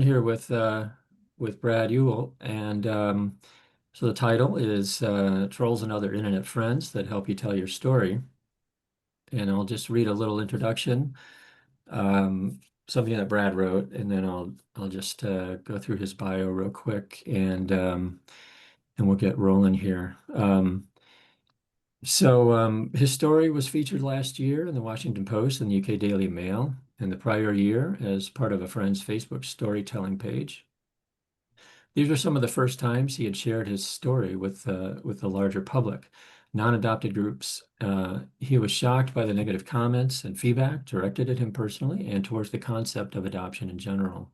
Here with Brad Ewell, and so the title is Trolls and Other Internet Friends That Help You Tell Your Story. And I'll just read a little introduction, um, something that Brad wrote, and then I'll just go through his bio real quick, and we'll get rolling here. His story was featured last year in the Washington Post and the UK Daily Mail, and the prior year as part of a friend's Facebook storytelling page. These are some of the first times he had shared his story with the larger public, non-adopted groups. He was shocked by the negative comments and feedback directed at him personally and towards the concept of adoption in general.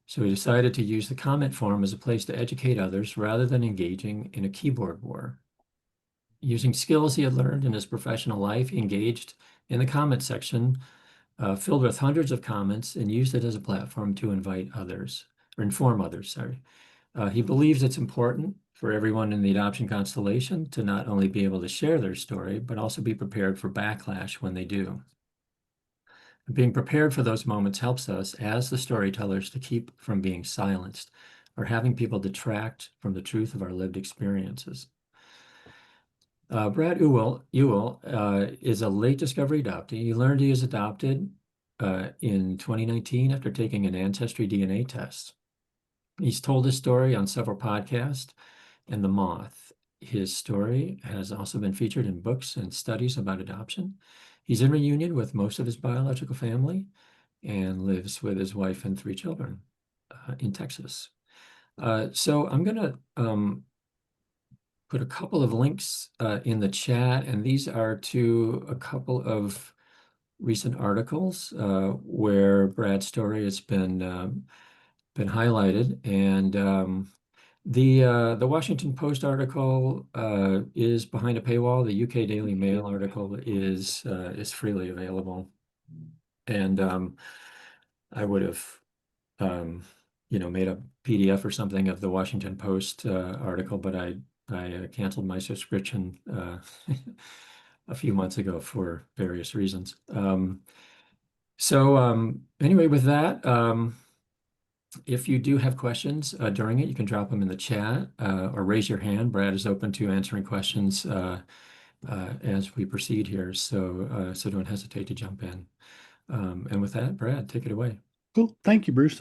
So he decided to use the comment forum as a place to educate others rather than engaging in a keyboard war. Using skills he had learned in his professional life, he engaged in the comment section, filled with hundreds of comments, and used it as a platform to invite others, or inform others, sorry. He believes it's important for everyone in the adoption constellation to not only be able to share their story, but also be prepared for backlash when they do. Being prepared for those moments helps us as the storytellers to keep from being silenced or having people detract from the truth of our lived experiences. Brad Ewell is a late discovery adoptee. He learned he was adopted in 2019 after taking an ancestry DNA test. He's told his story on several podcasts and The Moth. His story has also been featured in books and studies about adoption. He's in reunion with most of his biological family and lives with his wife and three children in Texas. So I'm going to put a couple of links in the chat, and these are to a couple of recent articles where Brad's story has been highlighted, and the Washington Post article is behind a paywall. The UK Daily Mail article is freely available, and I would have made a PDF or something of the Washington Post article, but I canceled my subscription a few months ago for various reasons. Anyway, with that. If you do have questions during it, you can drop them in the chat or raise your hand. Brad is open to answering questions as we proceed here, so don't hesitate to jump in. And with that, Brad, take it away. Cool. Thank you, Bruce.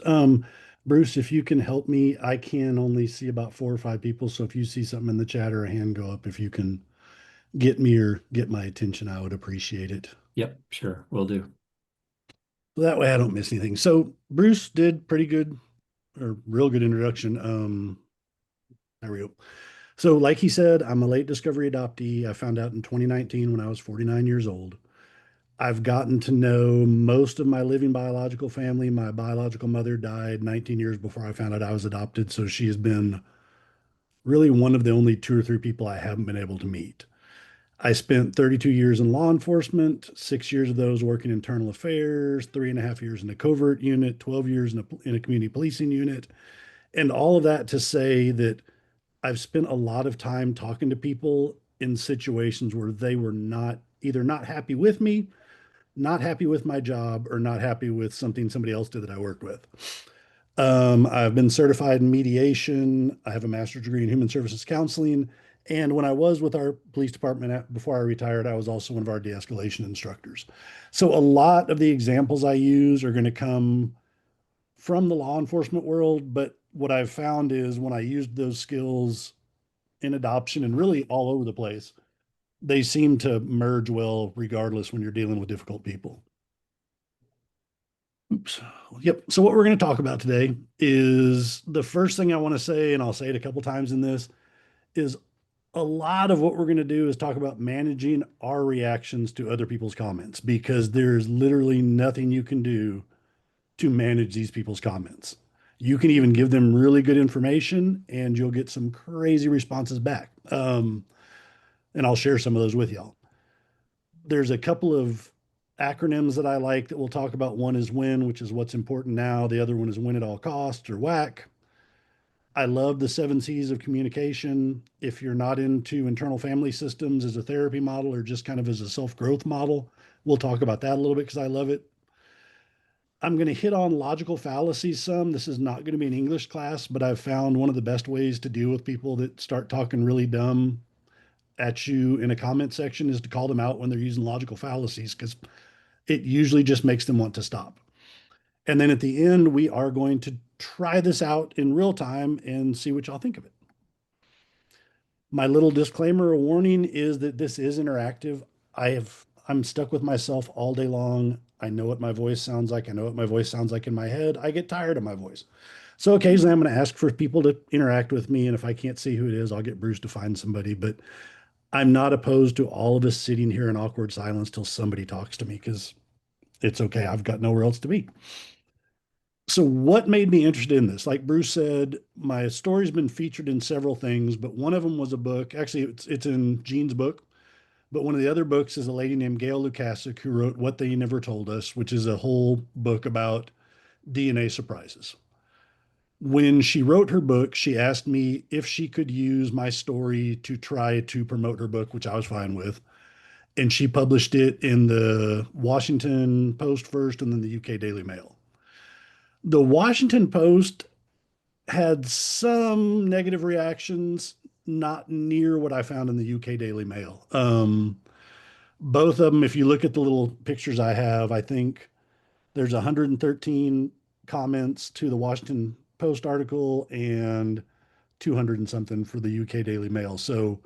Bruce, if you can help me, I can only see about 4 or 5 people. So if you see something in the chat or a hand go up, if you can get me or get my attention, I would appreciate it. Yep, sure, will do. So that way I don't miss anything. So Bruce did pretty good or real good introduction. There we go. So like he said, I'm a late discovery adoptee. I found out in 2019 when I was 49 years old. I've gotten to know most of my living biological family. My biological mother died 19 years before I found out I was adopted. So she has been really one of the only 2 or 3 people I haven't been able to meet. I spent 32 years in law enforcement, 6 years of those working internal affairs, 3.5 years in a covert unit, 12 years in a community policing unit. And all of that to say that I've spent a lot of time talking to people in situations where they were not either not happy with me, not happy with my job, or not happy with something somebody else did that I worked with. I've been certified in mediation. I have a master's degree in human services counseling. And when I was with our police department before I retired, I was also one of our de-escalation instructors. So a lot of the examples I use are going to come from the law enforcement world. But what I've found is when I used those skills in adoption and really all over the place, they seem to merge well regardless when you're dealing with difficult people. Oops. Yep. So what we're going to talk about today is the first thing I want to say, and I'll say it a couple times in this, is a lot of what we're going to do is talk about managing our reactions to other people's comments because there's literally nothing you can do to manage these people's comments. You can even give them really good information and you'll get some crazy responses back. And I'll share some of those with y'all. There's a couple of acronyms that I like that we'll talk about. One is WIN, which is what's important now. The other one is win at all costs or WAC. I love the 7 C's of communication. If you're not into internal family systems as a therapy model or just kind of as a self-growth model, we'll talk about that a little bit because I love it. I'm going to hit on logical fallacies some. This is not going to be an English class, but I've found one of the best ways to deal with people that start talking really dumb at you in a comment section is to call them out when they're using logical fallacies, because it usually just makes them want to stop. And then at the end, we are going to try this out in real time and see what y'all think of it. My little disclaimer or warning is that this is interactive. I'm stuck with myself all day long. I know what my voice sounds like. I know what my voice sounds like in my head. I get tired of my voice. So occasionally I'm going to ask for people to interact with me. And if I can't see who it is, I'll get Bruce to find somebody. But I'm not opposed to all of us sitting here in awkward silence till somebody talks to me, because it's okay. I've got nowhere else to be. So what made me interested in this? Like Bruce said, my story's been featured in several things, but one of them was a book. Actually, it's in Gene's book, but one of the other books is a lady named Gail Lukasik who wrote What They Never Told Us, which is a whole book about DNA surprises. When she wrote her book, she asked me if she could use my story to try to promote her book, which I was fine with. And she published it in the Washington Post first and then the UK Daily Mail. The Washington Post had some negative reactions, not near what I found in the UK Daily Mail. Both of them, if you look at the little pictures I have, I think there's 113 comments to the Washington Post article and 200 and something for the UK Daily Mail. So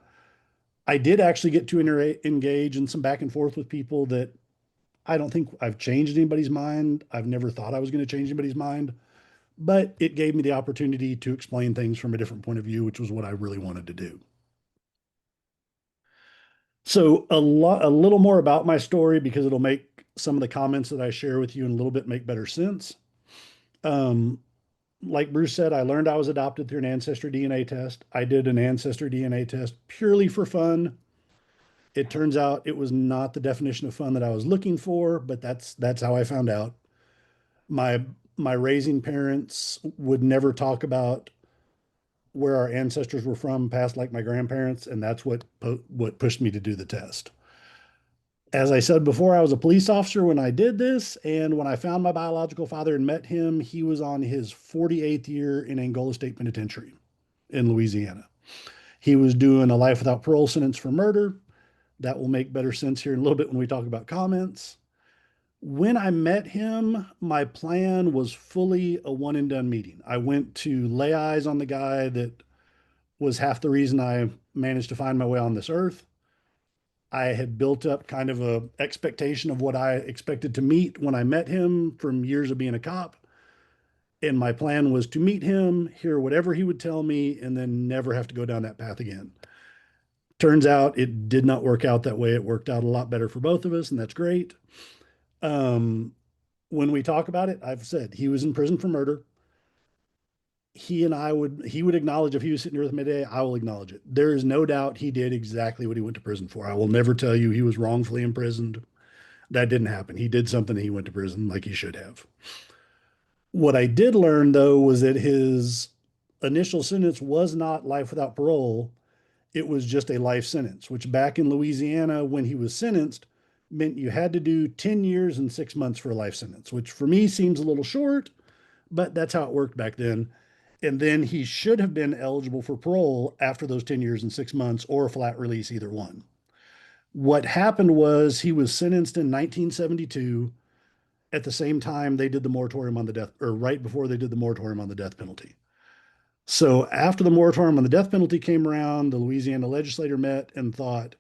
I did actually get to engage in some back and forth with people that I don't think I've changed anybody's mind. I've never thought I was going to change anybody's mind, but it gave me the opportunity to explain things from a different point of view, which was what I really wanted to do. So a little more about my story, because it'll make some of the comments that I share with you in a little bit make better sense. Um, like Bruce said, I learned I was adopted through an ancestry DNA test. I did an ancestry DNA test purely for fun. It turns out it was not the definition of fun that I was looking for, but that's how I found out. My my raising parents would never talk about where our ancestors were from past like my grandparents, and that's what pushed me to do the test. As I said before, I was a police officer when I did this, and when I found my biological father and met him, he was on his 48th year in Angola State Penitentiary in Louisiana. He was doing a life without parole sentence for murder. That will make better sense here in a little bit when we talk about comments. When I met him, my plan was fully a one and done meeting. I went to lay eyes on the guy that was half the reason I managed to find my way on this earth. I had built up kind of a expectation of what I expected to meet when I met him from years of being a cop. And my plan was to meet him, hear whatever he would tell me, and then never have to go down that path again. Turns out it did not work out that way. It worked out a lot better for both of us, and that's great. Um, when we talk about it, I've said he was in prison for murder. He would acknowledge if he was sitting here with me today, I will acknowledge it. There is no doubt he did exactly what he went to prison for. I will never tell you he was wrongfully imprisoned. That didn't happen. He did something and he went to prison like he should have. What I did learn though was that his initial sentence was not life without parole. It was just a life sentence, which back in Louisiana, when he was sentenced, meant you had to do 10 years and 6 months for a life sentence, which for me seems a little short, but that's how it worked back then. And then he should have been eligible for parole after those 10 years and 6 months or a flat release, either one. What happened was he was sentenced in 1972 at the same time they did the moratorium on the death, or right before they did the moratorium on the death penalty. So after the moratorium on the death penalty came around, the Louisiana legislature met and thought,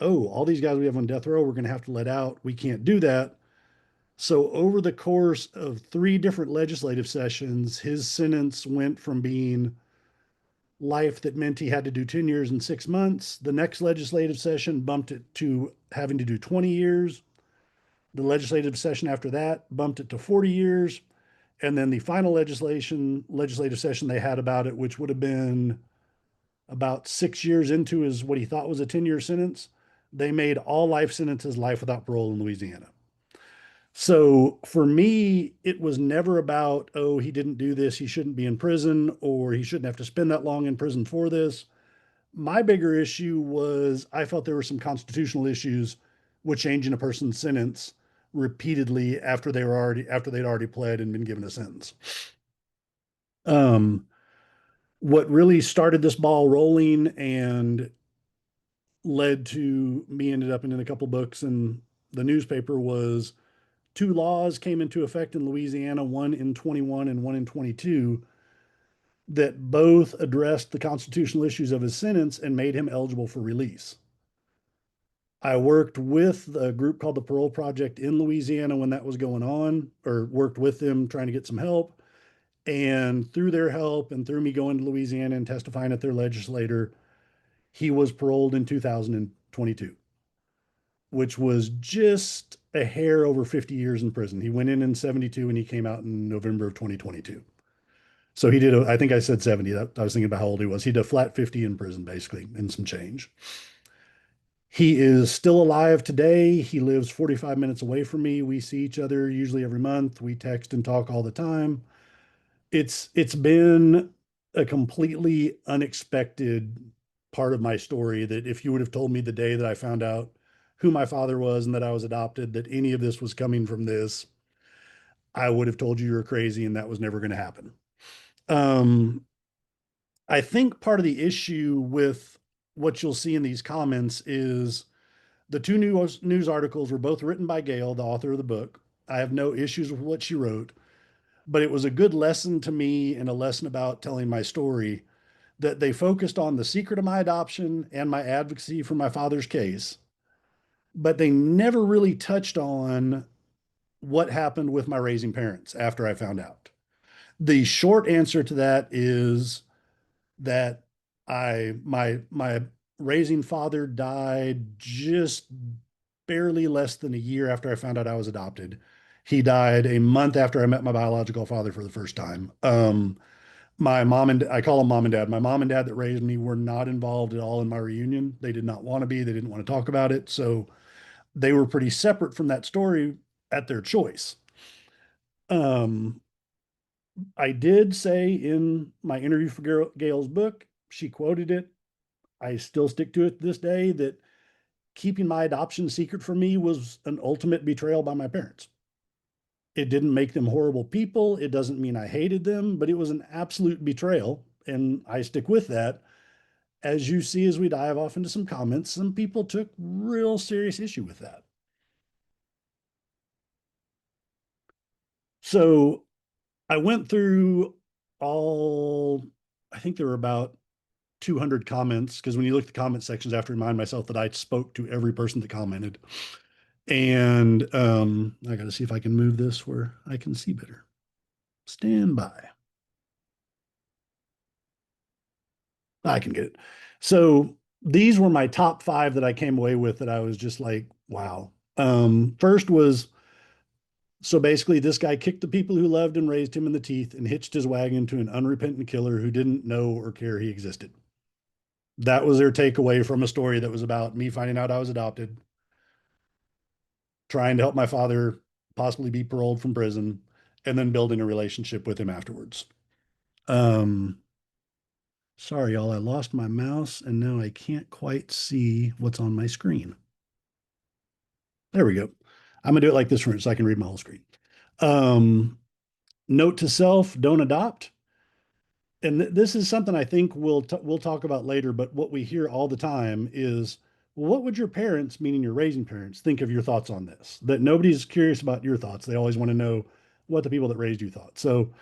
oh, all these guys we have on death row, we're going to have to let out. We can't do that. So over the course of three different legislative sessions, his sentence went from being life that meant he had to do 10 years and 6 months. The next legislative session bumped it to having to do 20 years. The legislative session after that bumped it to 40 years. And then the final legislative session they had about it, which would have been about 6 years into his what he thought was a 10-year sentence, they made all life sentences life without parole in Louisiana. So for me, it was never about, oh, he didn't do this, he shouldn't be in prison, or he shouldn't have to spend that long in prison for this. My bigger issue was I felt there were some constitutional issues with changing a person's sentence repeatedly after they'd already pled and been given a sentence. Um, what really started this ball rolling and led to me ended up in a couple books in the newspaper was two laws came into effect in Louisiana, one in 21 and one in 22, that both addressed the constitutional issues of his sentence and made him eligible for release. I worked with a group called the Parole Project in Louisiana when that was going on, or worked with them trying to get some help. And through their help and through me going to Louisiana and testifying at their legislature, he was paroled in 2022, which was just a hair over 50 years in prison. He went in 72 and he came out in November of 2022. So he did, I think I said 70. I was thinking about how old he was. He did a flat 50 in prison, basically, and some change. He is still alive today. He lives 45 minutes away from me. We see each other usually every month. We text and talk all the time. It's been a completely unexpected part of my story that if you would have told me the day that I found out who my father was and that I was adopted, that any of this was coming from this, I would have told you were crazy and that was never going to happen. Um, I think part of the issue with what you'll see in these comments is the two news articles were both written by Gail, the author of the book. I have no issues with what she wrote, but it was a good lesson to me and a lesson about telling my story that they focused on the secret of my adoption and my advocacy for my father's case, but they never really touched on what happened with my raising parents after I found out. The short answer to that is that my raising father died just barely less than a year after I found out I was adopted. He died a month after I met my biological father for the first time. My mom and I call them mom and dad. My mom and dad that raised me were not involved at all in my reunion. They did not want to be. They didn't want to talk about it. So they were pretty separate from that story at their choice. Um, I did say in my interview for Gail's book, she quoted it. I still stick to it this day that keeping my adoption secret from me was an ultimate betrayal by my parents. It didn't make them horrible people. It doesn't mean I hated them, but it was an absolute betrayal. And I stick with that. As you see, as we dive off into some comments, some people took real serious issue with that. So I went through all, I think there were about 200 comments because when you look at the comment sections, I have to remind myself that I spoke to every person that commented. And I got to see if I can move this where I can see better. Stand by. I can get it. So these were my top five that I came away with that I was just like, wow. First was so basically, this guy kicked the people who loved and raised him in the teeth and hitched his wagon to an unrepentant killer who didn't know or care he existed. That was their takeaway from a story that was about me finding out I was adopted, trying to help my father possibly be paroled from prison, and then building a relationship with him afterwards. Um, Sorry, y'all, I lost my mouse and now I can't quite see what's on my screen. There we go. I'm gonna do it like this for so I can read my whole screen. Um, Note to self: don't adopt. And this is something I think we'll talk about later. But what we hear all the time is, well, what would your parents, meaning your raising parents, think of your thoughts on this? That nobody's curious about your thoughts. They always want to know what the people that raised you thought. So,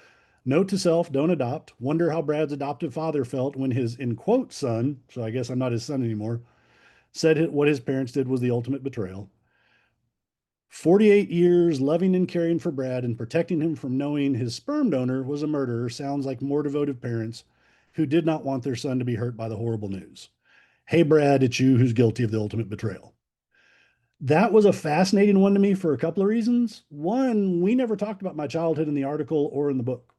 note to self: don't adopt. Wonder how Brad's adoptive father felt when his in quote son, so I guess I'm not his son anymore, said what his parents did was the ultimate betrayal. 48 years loving and caring for Brad and protecting him from knowing his sperm donor was a murderer sounds like more devoted parents who did not want their son to be hurt by the horrible news. Hey, Brad, it's you who's guilty of the ultimate betrayal. That was a fascinating one to me for a couple of reasons. One, we never talked about my childhood in the article or in the book.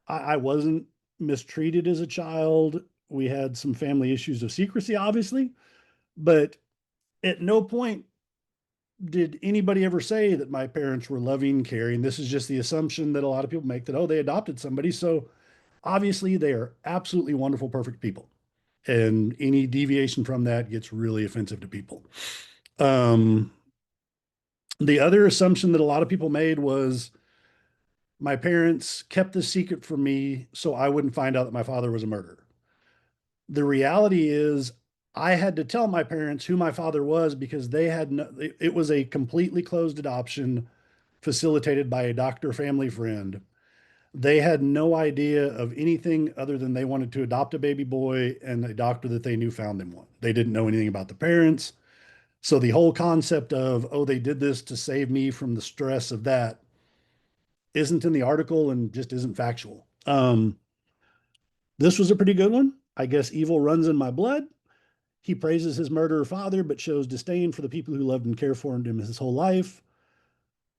I wasn't mistreated as a child. We had some family issues of secrecy, obviously, but at no point did anybody ever say that my parents were loving, caring? This is just the assumption that a lot of people make that, oh, they adopted somebody. So obviously they are absolutely wonderful, perfect people. And any deviation from that gets really offensive to people. Um, The other assumption that a lot of people made was my parents kept the secret from me so I wouldn't find out that my father was a murderer. The reality is, I had to tell my parents who my father was because they had no, it was a completely closed adoption facilitated by a doctor family friend. They had no idea of anything other than they wanted to adopt a baby boy, and a doctor that they knew found them one. They didn't know anything about the parents. So the whole concept of, oh, they did this to save me from the stress of that isn't in the article and just isn't factual. This was a pretty good one. I guess evil runs in my blood. He praises his murderer father, but shows disdain for the people who loved and cared for him his whole life.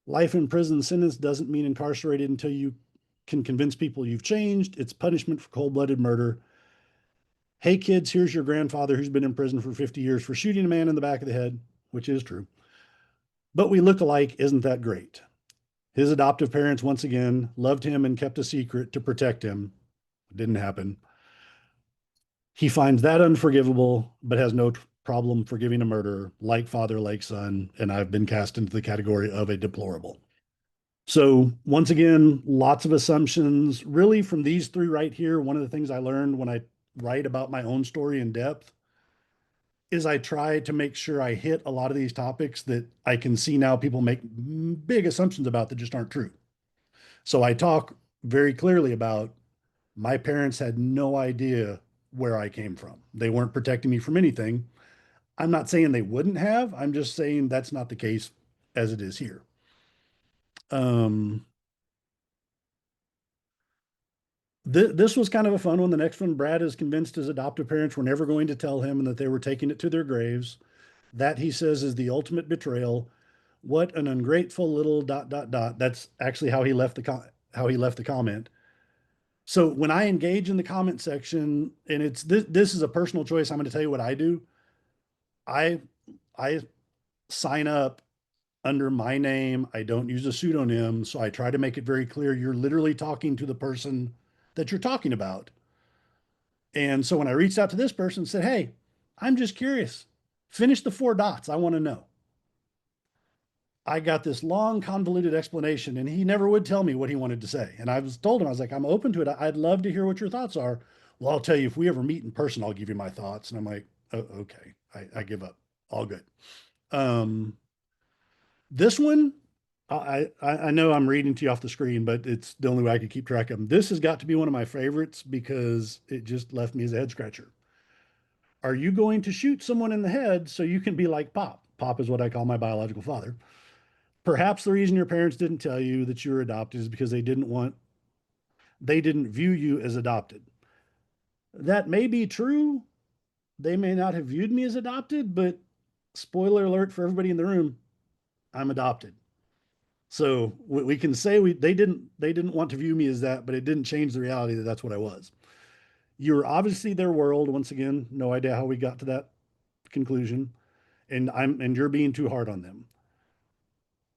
Life in prison sentence doesn't mean incarcerated until you can convince people you've changed. It's punishment for cold blooded murder. Hey, kids, here's your grandfather who's been in prison for 50 years for shooting a man in the back of the head, which is true. But we look alike. Isn't that great? His adoptive parents, once again, loved him and kept a secret to protect him. It didn't happen. He finds that unforgivable, but has no problem forgiving a murderer, like father, like son, and I've been cast into the category of a deplorable. So, once again, lots of assumptions. Really, from these three right here, one of the things I learned when I write about my own story in depth is I try to make sure I hit a lot of these topics that I can see now people make big assumptions about that just aren't true. So, I talk very clearly about my parents had no idea where I came from. They weren't protecting me from anything. I'm not saying they wouldn't have. I'm just saying that's not the case as it is here. Um, this was kind of a fun one. The next one, Brad is convinced his adoptive parents were never going to tell him and that they were taking it to their graves. That, he says, is the ultimate betrayal. What an ungrateful little dot dot dot. That's actually how he left the comment. So when I engage in the comment section, and it's this is a personal choice. I'm going to tell you what I do. I I sign up under my name. I don't use a pseudonym. So I try to make it very clear you're literally talking to the person that you're talking about. And so when I reached out to this person and said, hey, I'm just curious, finish the four dots. I want to know. I got this long, convoluted explanation, and he never would tell me what he wanted to say. And I was told him, I was like, I'm open to it. I'd love to hear what your thoughts are. Well, I'll tell you, if we ever meet in person, I'll give you my thoughts. And I'm like, oh, okay, I give up. All good. Um, this one, I know I'm reading to you off the screen, but it's the only way I could keep track of them. This has got to be one of my favorites because it just left me as a head scratcher. Are you going to shoot someone in the head so you can be like Pop? Pop is what I call my biological father. Perhaps the reason your parents didn't tell you that you were adopted is because they didn't view you as adopted. That may be true. They may not have viewed me as adopted, but spoiler alert for everybody in the room, I'm adopted. So we can say they didn't want to view me as that, but it didn't change the reality that that's what I was. You were obviously their world. Once again, no idea how we got to that conclusion, and you're being too hard on them.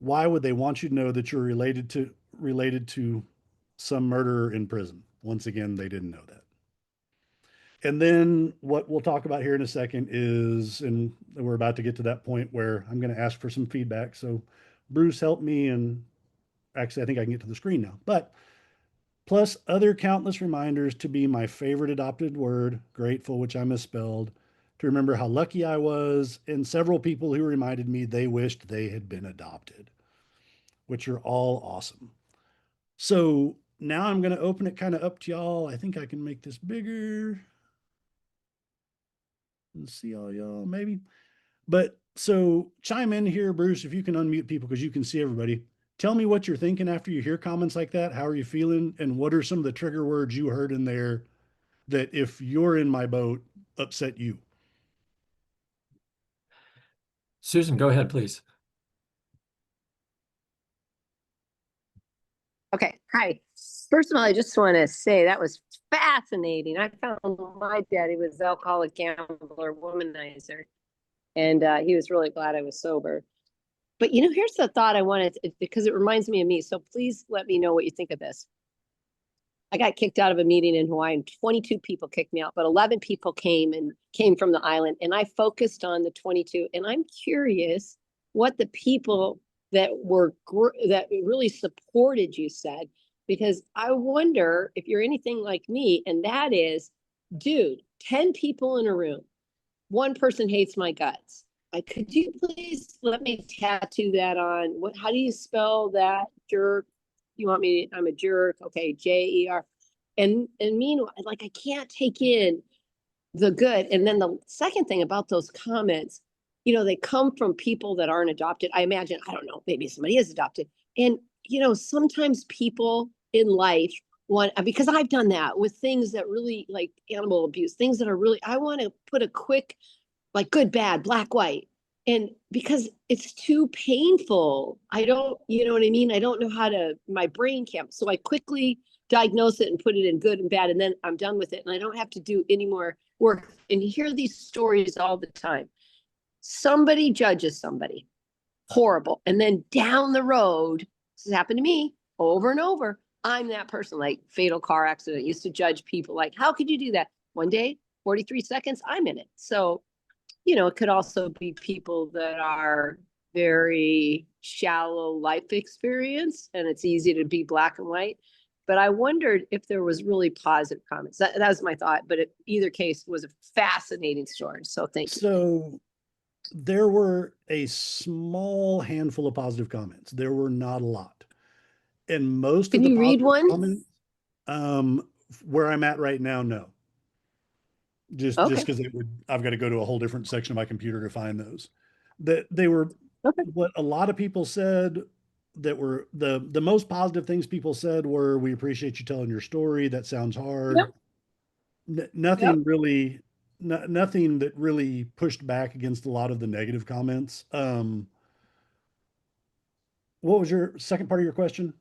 Why would they want you to know that you're related to some murderer in prison? Once again, they didn't know that. And then what we'll talk about here in a second is, and we're about to get to that point where I'm going to ask for some feedback. So Bruce, help me. And actually, I think I can get to the screen now, but plus other countless reminders to be my favorite adopted word, grateful, which I misspelled, to remember how lucky I was, and several people who reminded me they wished they had been adopted, which are all awesome. So now I'm going to open it kind of up to y'all. I think I can make this bigger and see all y'all maybe. But so chime in here, Bruce, if you can unmute people because you can see everybody. Tell me what you're thinking after you hear comments like that. How are you feeling? And what are some of the trigger words you heard in there that, if you're in my boat, upset you? Susan, go ahead, please. Okay, hi. First of all, I just want to say that was fascinating. I found my daddy was alcoholic, gambler, womanizer, and he was really glad I was sober. But here's the thought I wanted because it reminds me of me. So please let me know what you think of this. I got kicked out of a meeting in Hawaii, and 22 people kicked me out, but 11 people came from the island, and I focused on the 22. And I'm curious what the people that that really supported you said, because I wonder if you're anything like me, and that is, dude, 10 people in a room, one person hates my guts. Could you please let me tattoo that on? How do you spell that? Jerk. You want me? I'm a jerk. Okay, Jer. And meanwhile, like, I can't take in the good. And then the second thing about those comments, they come from people that aren't adopted. I imagine, I don't know, maybe somebody is adopted. And, sometimes people in life because I've done that with things that really, like animal abuse, things that are really, I want to put a quick, like, good, bad, black, white. And because it's too painful, I don't, you know what I mean? I don't know my brain can't. So I quickly diagnose it and put it in good and bad. And then I'm done with it. And I don't have to do any more work. And you hear these stories all the time. Somebody judges somebody, horrible. And then down the road, this has happened to me over and over. I'm that person, like fatal car accident. I used to judge people like, how could you do that? One day, 43 seconds, I'm in it. So, it could also be people that are very shallow life experience, and it's easy to be black and white. But I wondered if there was really positive comments. That was my thought. But either case was a fascinating story. So thank you. So there were a small handful of positive comments. There were not a lot. And most Can of the you read positive one? comments, where I'm at right now, no. Just Okay. because I've got to go to a whole different section of my computer to find those. That they were Okay. what a lot of people said that were the most positive things people said were, we appreciate you telling your story. That sounds hard. Nothing really, nothing that really pushed back against a lot of the negative comments. What was your second part of your question?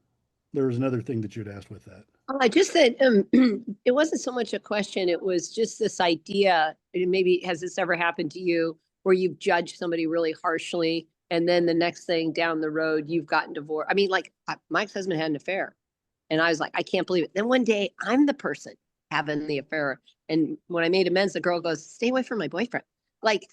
There was another thing that you'd asked with that. I just said it wasn't so much a question. It was just this idea. Maybe has this ever happened to you where you've judged somebody really harshly, and then the next thing down the road you've gotten divorced? I mean, like, my ex-husband had an affair, and I was like, I can't believe it. Then one day I'm the person having the affair, and when I made amends, the girl goes, "Stay away from my boyfriend." Like,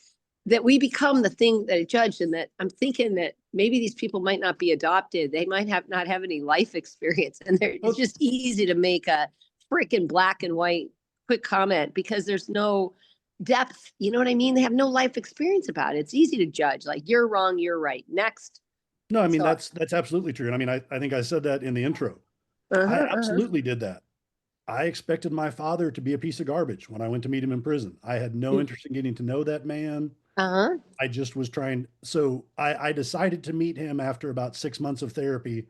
that we become the thing that I judged, and that I'm thinking that maybe these people might not be adopted. They might not have any life experience. And it's just easy to make a freaking black and white quick comment because there's no depth. You know what I mean? They have no life experience about it. It's easy to judge, like, you're wrong, you're right. Next. No, I mean, So, that's absolutely true. And I mean, I think I said that in the intro. I absolutely did that. I expected my father to be a piece of garbage when I went to meet him in prison. I had no interest in getting to know that man. I just was trying. So I decided to meet him after about 6 months of therapy,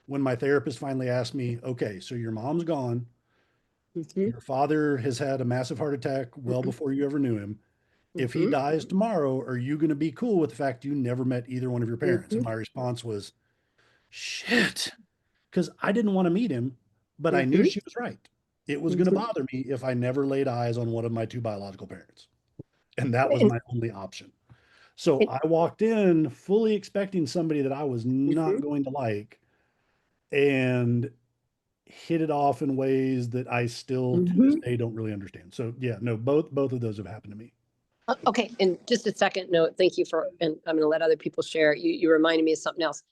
when my therapist finally asked me, okay, so your mom's gone. Your father has had a massive heart attack well before you ever knew him. If he dies tomorrow, are you going to be cool with the fact you never met either one of your parents? And my response was, shit, because I didn't want to meet him, but I knew she was right. It was going to bother me if I never laid eyes on one of my two biological parents. And that was my only option. So I walked in fully expecting somebody that I was not going to like, and hit it off in ways that I still to this day don't really understand. So yeah, no, both of those have happened to me. Okay, and just a second note, thank you and I'm going to let other people share. You reminded me of something else.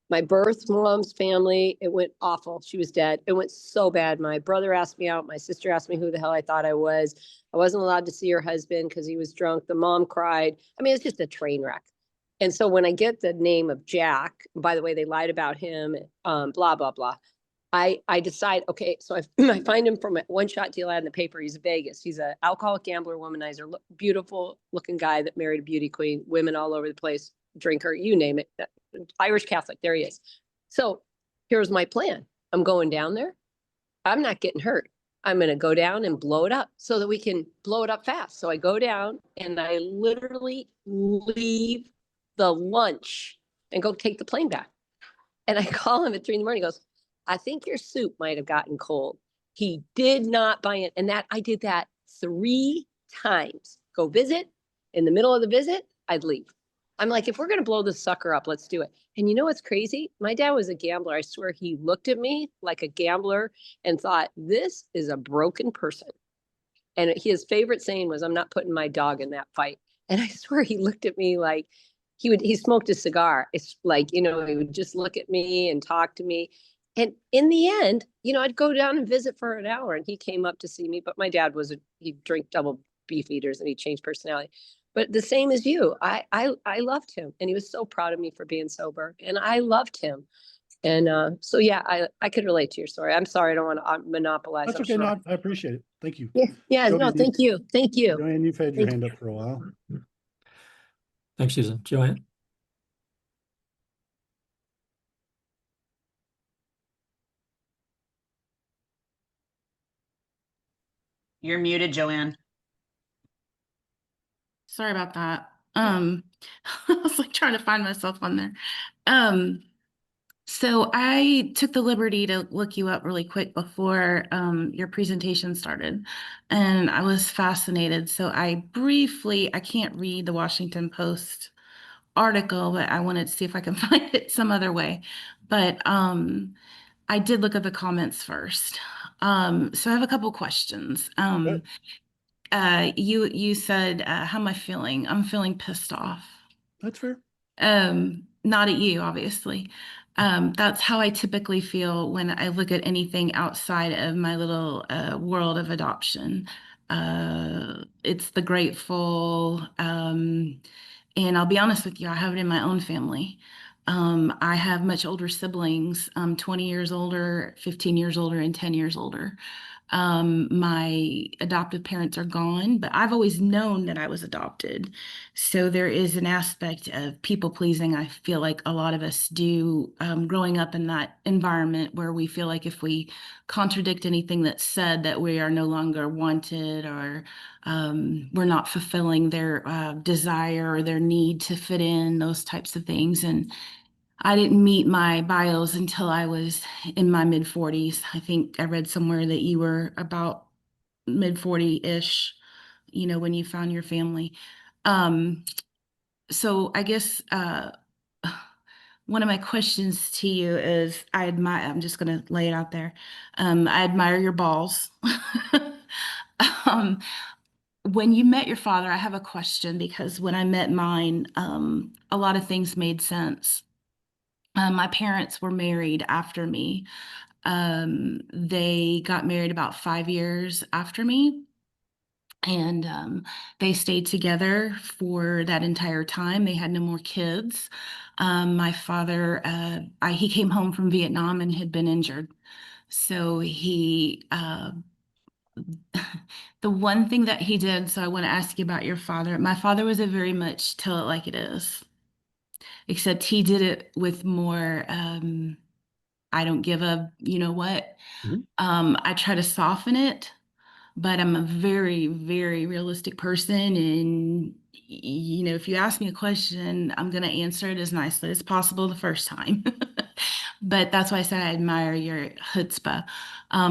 My birth mom's family, it went awful. She was dead. It went so bad. My brother asked me out. My sister asked me who the hell I thought I was. I wasn't allowed to see her husband because he was drunk. The mom cried. I mean, it's just a train wreck. And so when I get the name of Jack, by the way, they lied about him, blah, blah, blah. I decide, okay, so I find him from a one-shot deal ad in the paper. He's in Vegas. He's an alcoholic, gambler, womanizer, beautiful looking guy that married a beauty queen, women all over the place, drinker, you name it. Irish Catholic, there he is. So here's my plan. I'm going down there. I'm not getting hurt. I'm going to go down and blow it up so that we can blow it up fast. So I go down and I literally leave the lunch and go take the plane back. And I call him at 3 a.m. He goes, I think your soup might have gotten cold. He did not buy it. And I did that 3 times. Go visit. In the middle of the visit, I'd leave. I'm like, if we're going to blow this sucker up, let's do it. And you know what's crazy? My dad was a gambler. I swear he looked at me like a gambler and thought, this is a broken person. And his favorite saying was, I'm not putting my dog in that fight. And I swear he looked at me like he smoked a cigar. It's like, he would just look at me and talk to me. And in the end, I'd go down and visit for an hour and he came up to see me. But my dad he'd drink double beef eaters and he changed personality. But the same as you, I loved him and he was so proud of me for being sober and I loved him. And so, yeah, I could relate to your story. I'm sorry. I don't want to monopolize. That's I'm okay. sure. No, I appreciate it. Thank you. Yeah. Yeah. No, Joanne, thank you. Thank you. Joanne, you've had your Thank hand up for a while. Thanks, Susan. Joanne? You're muted, Joanne. Sorry about that. I was like trying to find myself on there. So I took the liberty to look you up really quick before your presentation started, and I was fascinated. So I can't read the Washington Post article, but I wanted to see if I can find it some other way. But I did look at the comments first. So I have a couple questions. You said, how am I feeling? I'm feeling pissed off. That's fair. Not at you, obviously. That's how I typically feel when I look at anything outside of my little world of adoption. It's the grateful, and I'll be honest with you, I have it in my own family. I have much older siblings, 20 years older, 15 years older, and 10 years older. My adoptive parents are gone, but I've always known that I was adopted. So there is an aspect of people pleasing. I feel like a lot of us do, growing up in that environment where we feel like if we contradict anything that's said, that we are no longer wanted or we're not fulfilling their desire or their need to fit in, those types of things. And I didn't meet my bios until I was in my mid 40s. I think I read somewhere that you were about mid 40-ish, when you found your family. So I guess one of my questions to you is I'm just going to lay it out there. I admire your balls. When you met your father, I have a question because when I met mine, a lot of things made sense. My parents were married after me. They got married about 5 years after me, and they stayed together for that entire time. They had no more kids. My father, he came home from Vietnam and had been injured. So the one thing that he did, so I want to ask you about your father. My father was a very much tell it like it is, except he did it with more, I don't give a, you know what. Mhm. I try to soften it, but I'm a very, very realistic person. And, if you ask me a question, I'm going to answer it as nicely as possible the first time. But that's why I said I admire your chutzpah,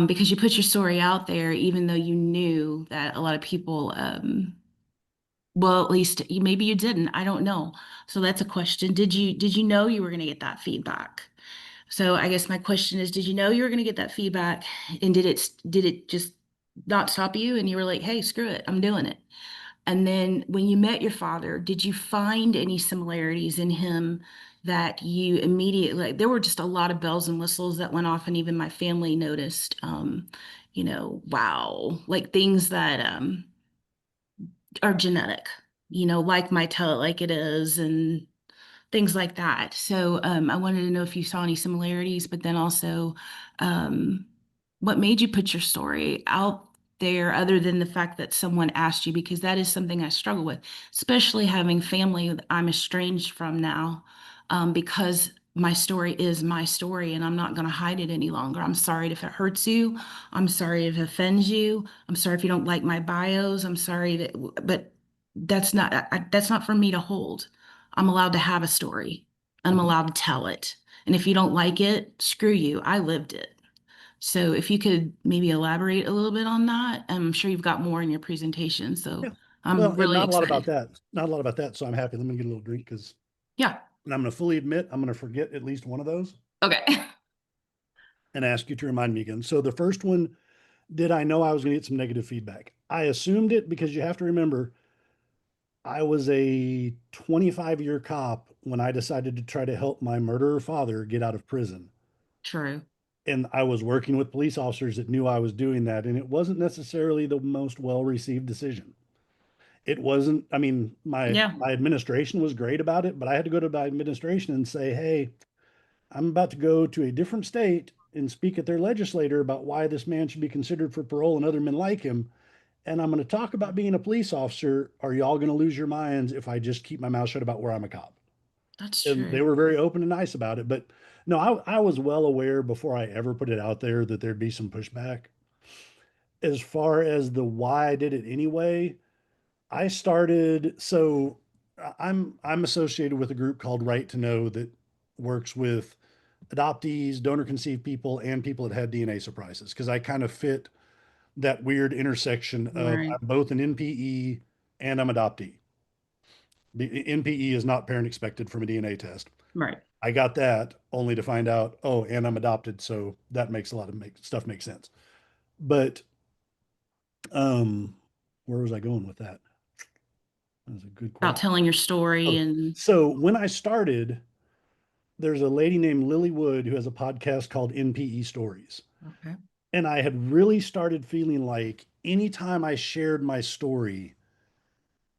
because you put your story out there, even though you knew that a lot of people, well, at least maybe you didn't. I don't know. So that's a question. Did you know you were going to get that feedback? So I guess my question is, did you know you were going to get that feedback, and did it just not stop you and you were like, hey, screw it, I'm doing it? And then when you met your father, did you find any similarities in him that you immediately, like, there were just a lot of bells and whistles that went off, and even my family noticed, wow, like things that are genetic, like my tell it like it is and things like that. So I wanted to know if you saw any similarities, but then also what made you put your story out there other than the fact that someone asked you, because that is something I struggle with, especially having family that I'm estranged from now, because my story is my story and I'm not going to hide it any longer. I'm sorry if it hurts you. I'm sorry if it offends you. I'm sorry if you don't like my bios. I'm sorry that, but that's not for me to hold. I'm allowed to have a story. I'm allowed to tell it. And if you don't like it, screw you. I lived it. So if you could maybe elaborate a little bit on that, I'm sure you've got more in your presentation. So Yeah. I'm Well, and really not a lot excited. about that. Not a lot about that. So I'm happy. Let me get a little drink because, Yeah. and I'm going to fully admit, I'm going to forget at least one of those Okay. and ask you to remind me again. So the first one, did I know I was going to get some negative feedback? I assumed it because you have to remember I was a 25-year cop when I decided to try to help my murderer father get out of prison. True. And I was working with police officers that knew I was doing that. And it wasn't necessarily the most well-received decision. It wasn't, I mean, Yeah. my administration was great about it, but I had to go to my administration and say, hey, I'm about to go to a different state and speak at their legislator about why this man should be considered for parole and other men like him. And I'm going to talk about being a police officer. Are y'all going to lose your minds if I just keep my mouth shut about where I'm a cop? That's And they true. were very open and nice about it. But no, I was well aware before I ever put it out there that there'd be some pushback. As far as the why I did it anyway, I started, so I'm associated with a group called Right to Know that works with adoptees, donor conceived people, and people that had DNA surprises because I kind of fit that weird intersection of Right. I'm both an NPE and I'm adoptee. The NPE is not parent expected from a DNA test. Right. I got that only to find out, oh, and I'm adopted, so that makes a lot of stuff make sense. But um, where was I going with that? That was a good About question. telling your story Oh, and so when I started, there's a lady named Lily Wood who has a podcast called NPE Stories. okay. And I had really started feeling like anytime I shared my story,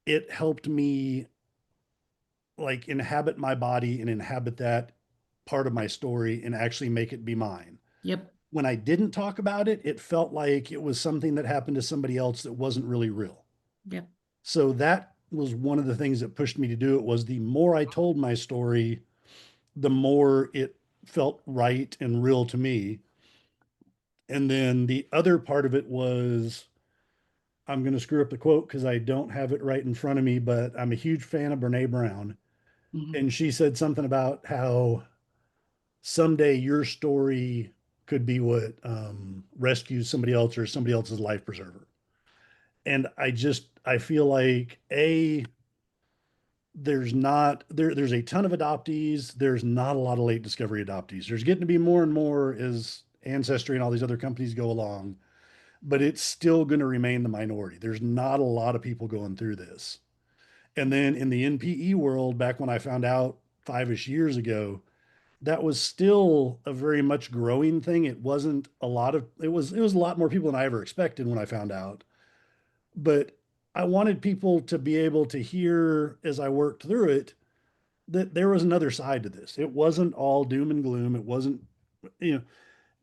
it helped me like inhabit my body and inhabit that part of my story and actually make it be mine. Yep. When I didn't talk about it, it felt like it was something that happened to somebody else that wasn't really real. Yep. So that was one of the things that pushed me to do it was the more I told my story, the more it felt right and real to me. And then the other part of it was I'm going to screw up the quote because I don't have it right in front of me, but I'm a huge fan of Brene Brown. Mhm. And she said something about how someday your story could be what rescues somebody else or somebody else's life preserver. And I feel like there's a ton of adoptees. There's not a lot of late discovery adoptees. There's getting to be more and more as Ancestry and all these other companies go along, but it's still going to remain the minority. There's not a lot of people going through this. And then in the NPE world, back when I found out 5-ish years ago, that was still a very much growing thing. It wasn't a lot of it was a lot more people than I ever expected when I found out. But I wanted people to be able to hear as I worked through it that there was another side to this. It wasn't all doom and gloom. It wasn't, you know,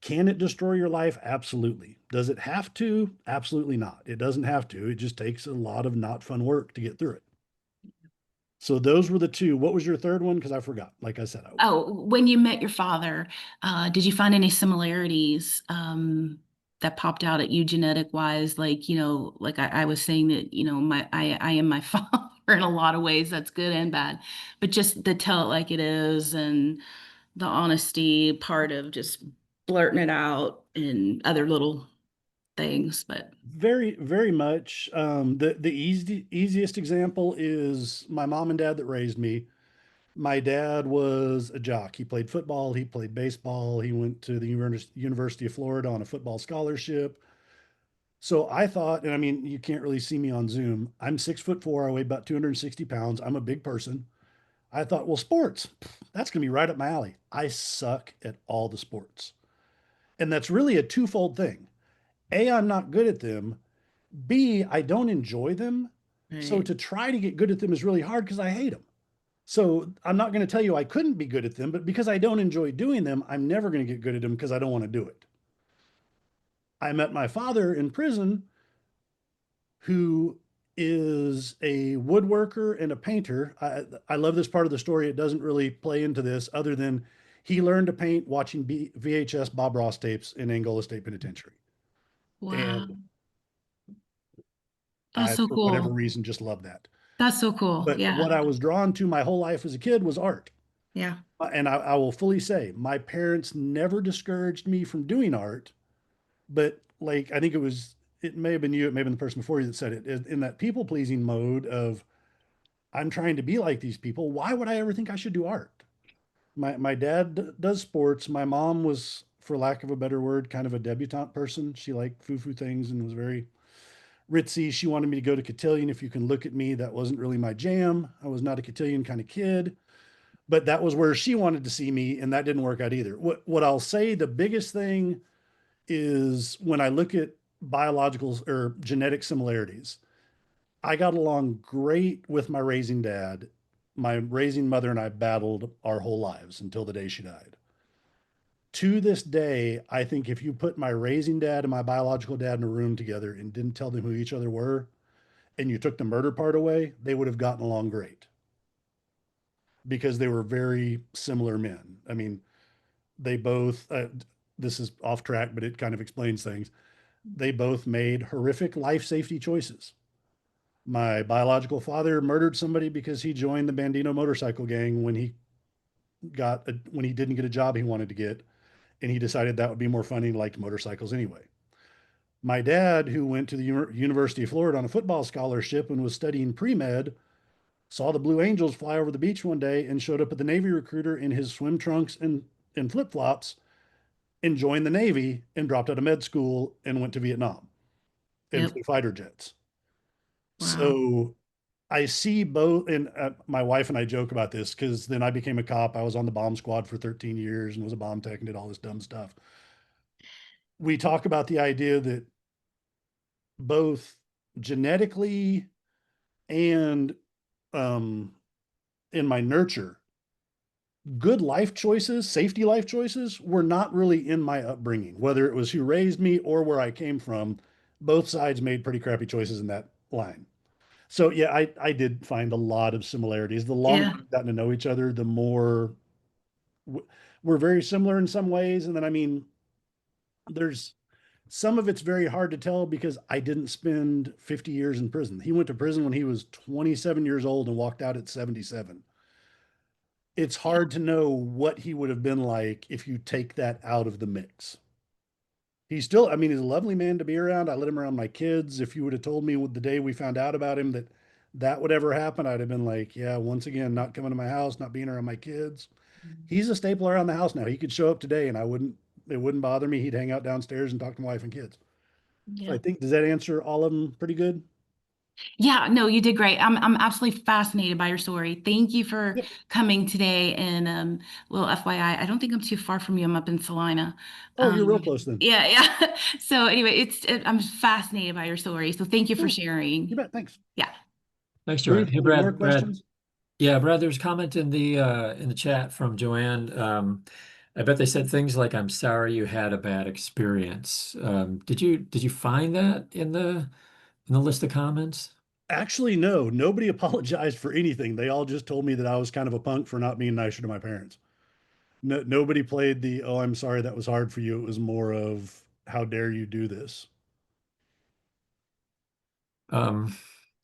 can it destroy your life? Absolutely. Does it have to? Absolutely not. It doesn't have to. It just takes a lot of not fun work to get through it. So those were the two. What was your third one? Because I forgot. Like I said, I would. Oh, when you met your father, did you find any similarities that popped out at you genetic wise? Like, like I was saying that, I am my father in a lot of ways, that's good and bad, but just the tell it like it is and the honesty part of just blurting it out and other little things, but Very, very much. The easiest example is my mom and dad that raised me. My dad was a jock. He played football, he played baseball, he went to the University of Florida on a football scholarship. So I thought, and I mean, you can't really see me on Zoom. I'm 6'4", I weigh about 260 pounds. I'm a big person. I thought, well, sports, that's going to be right up my alley. I suck at all the sports. And that's really a twofold thing. A, I'm not good at them. B, I don't enjoy them. So right. to try to get good at them is really hard because I hate them. So I'm not going to tell you I couldn't be good at them, but because I don't enjoy doing them, I'm never going to get good at them because I don't want to do it. I met my father in prison, who is a woodworker and a painter. I love this part of the story. It doesn't really play into this other than he learned to paint watching VHS Bob Ross tapes in Angola State Penitentiary. Wow. And That's I, so for whatever cool. reason, just love that. That's so cool. But Yeah. what I was drawn to my whole life as a kid was art. Yeah. And I will fully say my parents never discouraged me from doing art, but like I think it may have been you, it may have been the person before you that said it in that people pleasing mode of I'm trying to be like these people. Why would I ever think I should do art? My dad does sports. My mom was, for lack of a better word, kind of a debutante person. She liked foo-foo things and was very ritzy. She wanted me to go to cotillion. If you can look at me, that wasn't really my jam. I was not a cotillion kind of kid, but that was where she wanted to see me, and that didn't work out either. What I'll say, the biggest thing is when I look at biological or genetic similarities, I got along great with my raising dad. My raising mother and I battled our whole lives until the day she died. To this day, I think if you put my raising dad and my biological dad in a room together and didn't tell them who each other were, and you took the murder part away, they would have gotten along great because they were very similar men. I mean, they both, this is off track, but it kind of explains things. They both made horrific life safety choices. My biological father murdered somebody because he joined the Bandito motorcycle gang when when he didn't get a job he wanted to get, and he decided that would be more fun. He liked motorcycles anyway. My dad, who went to the University of Florida on a football scholarship and was studying pre-med, saw the Blue Angels fly over the beach one day and showed up at the Navy recruiter in his swim trunks and flip-flops and joined the Navy and dropped out of med school and went to Vietnam and Yep. flew fighter jets. Wow. So I see both, and my wife and I joke about this because then I became a cop. I was on the bomb squad for 13 years and was a bomb tech and did all this dumb stuff. We talk about the idea that both genetically and um, in my nurture, good life choices, safety life choices were not really in my upbringing, whether it was who raised me or where I came from. Both sides made pretty crappy choices in that line. So yeah, I did find a lot of similarities. The longer Yeah. we've gotten to know each other, the more we're very similar in some ways. And then, I mean, there's some of it's very hard to tell because I didn't spend 50 years in prison. He went to prison when he was 27 years old and walked out at 77. It's Yeah. hard to know what he would have been like if you take that out of the mix. He's still, I mean, he's a lovely man to be around. I let him around my kids. If you would have told me the day we found out about him that that would ever happen, I'd have been like, yeah, once again, not coming to my house, not being around my kids. He's a staple around the house now. He could show up today and it wouldn't bother me. He'd hang out downstairs and talk to my wife and kids. So Yeah. I think, does that answer all of them pretty good? Yeah, no, you did great. I'm absolutely fascinated by your story. Thank you for Yep. coming today. And little FYI, I don't think I'm too far from you. I'm up in Salina. Oh, you're real close then. Yeah, yeah. So anyway, I'm fascinated by your story. So thank you for Cool. You sharing. bet. Thanks. Yeah. Thanks, Joanne. Bruce, Hey, any more Brad. questions? Yeah, Brad, there's a comment in the chat from Joanne. I bet they said things like, "I'm sorry you had a bad experience." Did you find that in the list of comments? Actually, no, nobody apologized for anything. They all just told me that I was kind of a punk for not being nicer to my parents. No, nobody played the, oh, I'm sorry that was hard for you. It was more of, how dare you do this? Um,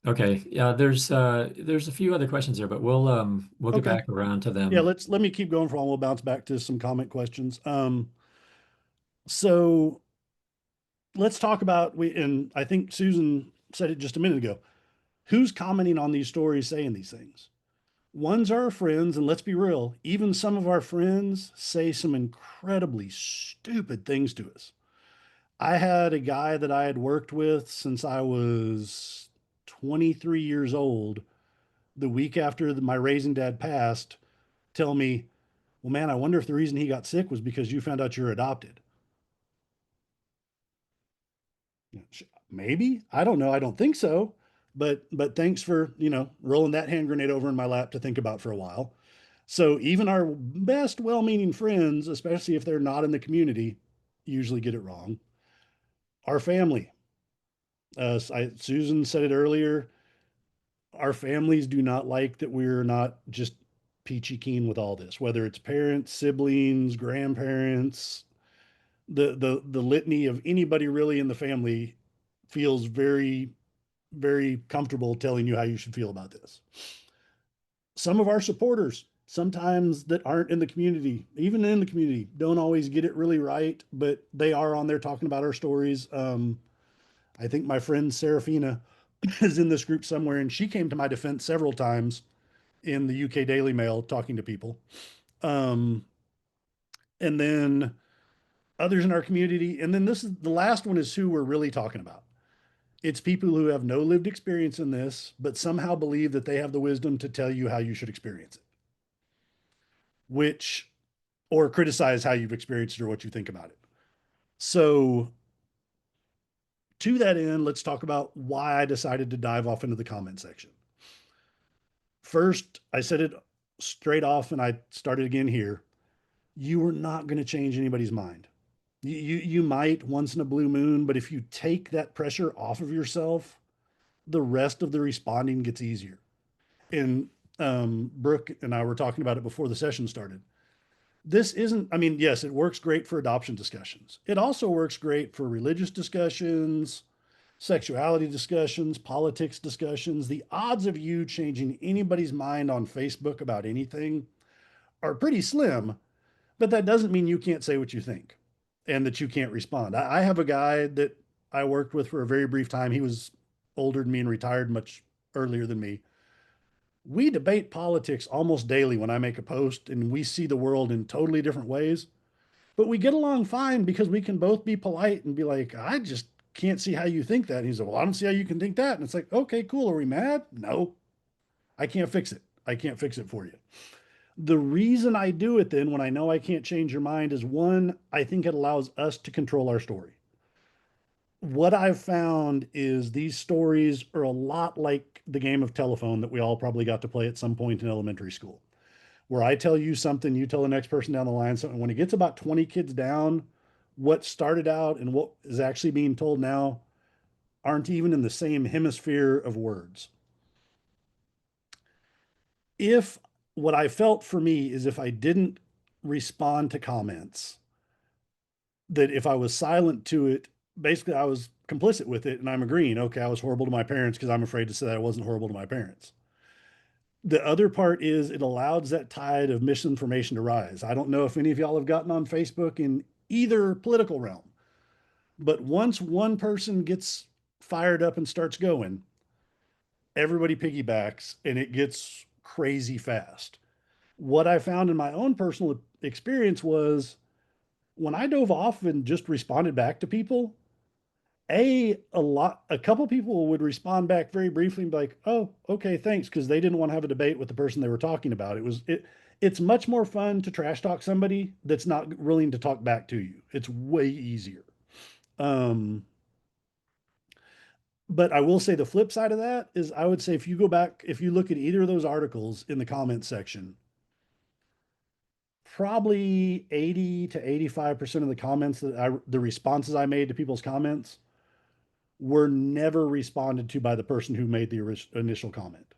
okay, yeah, there's a few other questions here, but we'll get Okay. back around to Yeah, them. let me keep going for a while. We'll bounce back to some comment questions. So let's talk about and I think Susan said it just a minute ago. Who's commenting on these stories saying these things? One's our friends, and let's be real, even some of our friends say some incredibly stupid things to us. I had a guy that I had worked with since I was 23 years old, the week after my raising dad passed, tell me, well, man, I wonder if the reason he got sick was because you found out you're adopted. Maybe. I don't know. I don't think so. But thanks for, rolling that hand grenade over in my lap to think about for a while. So even our best well-meaning friends, especially if they're not in the community, usually get it wrong. Our family. Susan said it earlier. Our families do not like that we're not just peachy keen with all this, whether it's parents, siblings, grandparents, the litany of anybody really in the family feels very, very comfortable telling you how you should feel about this. Some of our supporters, sometimes that aren't in the community, even in the community, don't always get it really right, but they are on there talking about our stories. I think my friend Serafina is in this group somewhere, and she came to my defense several times in the UK Daily Mail talking to people. Um, and then others in our community. And then this is the last one is who we're really talking about. It's people who have no lived experience in this, but somehow believe that they have the wisdom to tell you how you should experience it, which, or criticize how you've experienced it or what you think about it. So, to that end, let's talk about why I decided to dive off into the comment section. First, I said it straight off and I started again here. You are not going to change anybody's mind. You might once in a blue moon, but if you take that pressure off of yourself, the rest of the responding gets easier. And Brooke and I were talking about it before the session started. This isn't, I mean, yes, it works great for adoption discussions. It also works great for religious discussions, sexuality discussions, politics discussions. The odds of you changing anybody's mind on Facebook about anything are pretty slim, but that doesn't mean you can't say what you think and that you can't respond. I have a guy that I worked with for a very brief time. He was older than me and retired much earlier than me. We debate politics almost daily when I make a post, and we see the world in totally different ways, but we get along fine because we can both be polite and be like, I just can't see how you think that. And he's like, well, I don't see how you can think that. And it's like, okay, cool. Are we mad? No, I can't fix it. I can't fix it for you. The reason I do it then when I know I can't change your mind is one, I think it allows us to control our story. What I've found is these stories are a lot like the game of telephone that we all probably got to play at some point in elementary school, where I tell you something, you tell the next person down the line something. When it gets about 20 kids down, what started out and what is actually being told now aren't even in the same hemisphere of words. If what I felt for me is if I didn't respond to comments, that if I was silent to it, basically I was complicit with it and I'm agreeing, okay, I was horrible to my parents because I'm afraid to say that I wasn't horrible to my parents. The other part is it allows that tide of misinformation to rise. I don't know if any of y'all have gotten on Facebook in either political realm, but once one person gets fired up and starts going, everybody piggybacks and it gets crazy fast. What I found in my own personal experience was when I dove off and just responded back to people, a couple people would respond back very briefly and be like, "Oh, okay, thanks," because they didn't want to have a debate with the person they were talking about. It's much more fun to trash talk somebody that's not willing to talk back to you. It's way easier. Um, but I will say the flip side of that is I would say if you go back, if you look at either of those articles in the comments section, probably 80 to 85% of the comments the responses I made to people's comments were never responded to by the person who made the initial comment.